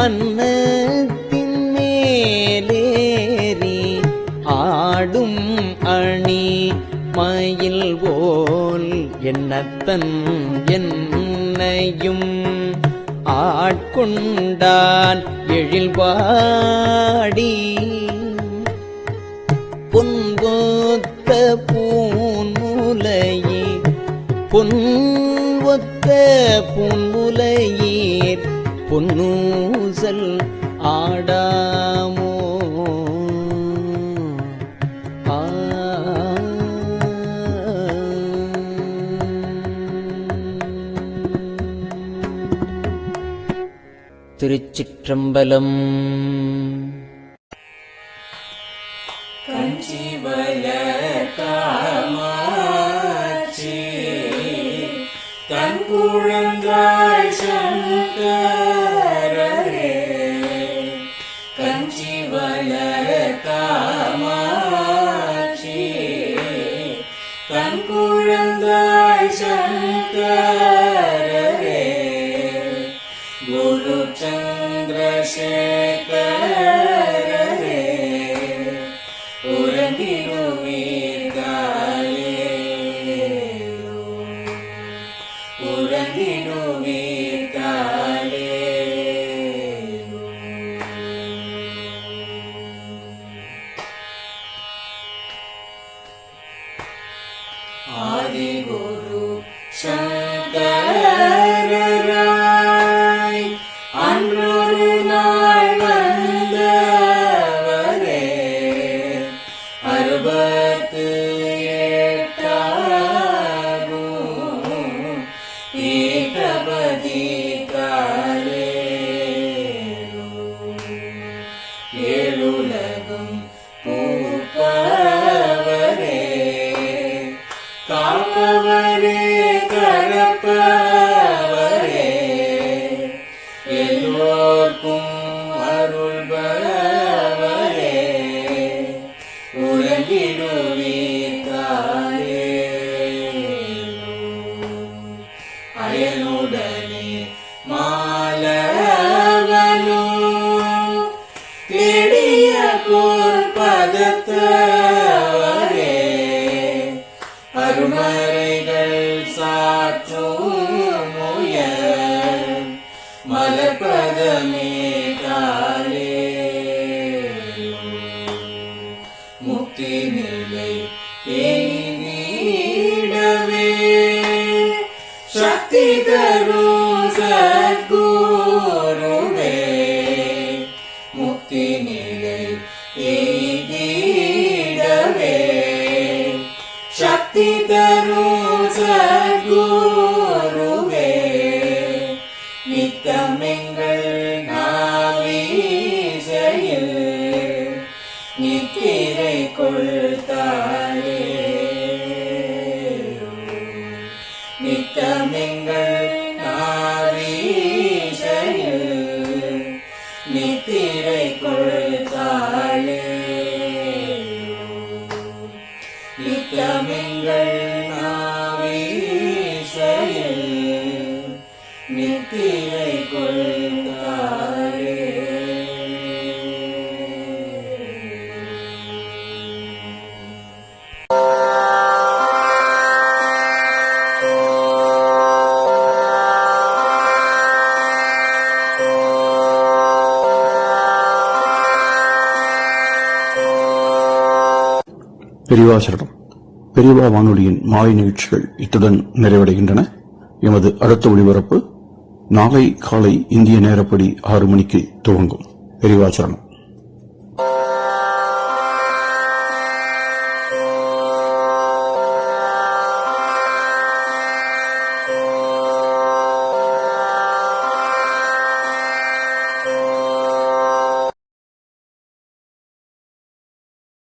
அன்னத்தின் மேலேறி ஆடும் அணி மயில் போல் என்னத்தன் என்னையும் ஆட்கொண்டான் எழில்வாடி பொன்கொத்த பூன்முலையீர் பொன்வொத்த பூன்முலையீர் பொன்னூசல் ஆடாமோ திருச்சிற்றம்பலம். கஞ்சிவல காமாட்சி தன் குழந்தாய் சங்கரரே கஞ்சிவல காமாட்சி தன் குழந்தாய் சங்கரரே குரு சந்திரசேகரரே உறங்கிடுவீர்களே உறங்கிடுவீர்களே ஆதிகுரு சங்கரராய் அன்றொரு நாள் வந்தவரே அறுபத்து எட்டாகும் பீட்டபதி காலே ஏழுலகும் பூப்பவரே காப்பவரே கரப்பவரே எல்லோர்க்கும் அருள்பவரே உறங்கிடுவீர்களே அயனுடனே மாலவனோ தேடிய போர் பதத்தவரே அருமறைகள் சாற்றும் முயல் மலர்பதமே காலே முக்தி நிலை எய்திடவே சக்தி தரும் சத்குருவே முக்தி நிலை எய்திடவே சக்தி தரும் சத்குருவே நித்தமெங்கள் நாவீசையில் நித்திரை கொள்தாயே நித்தமெங்கள் நாவீசையில் நித்திரை கொள்தாயே நித்தமெங்கள் நாவீசையில் நித்திரை கொள்தாரே. பெரியவா சரணம். பெரியவா வானொலியின் மாலை நிகழ்ச்சிகள் இத்துடன் நிறைவடைகின்றன. எமது அடுத்த ஒளிபரப்பு நாளை காலை இந்திய நேரப்படி 6 மணிக்கு துவங்கும். பெரியவா சரணம்.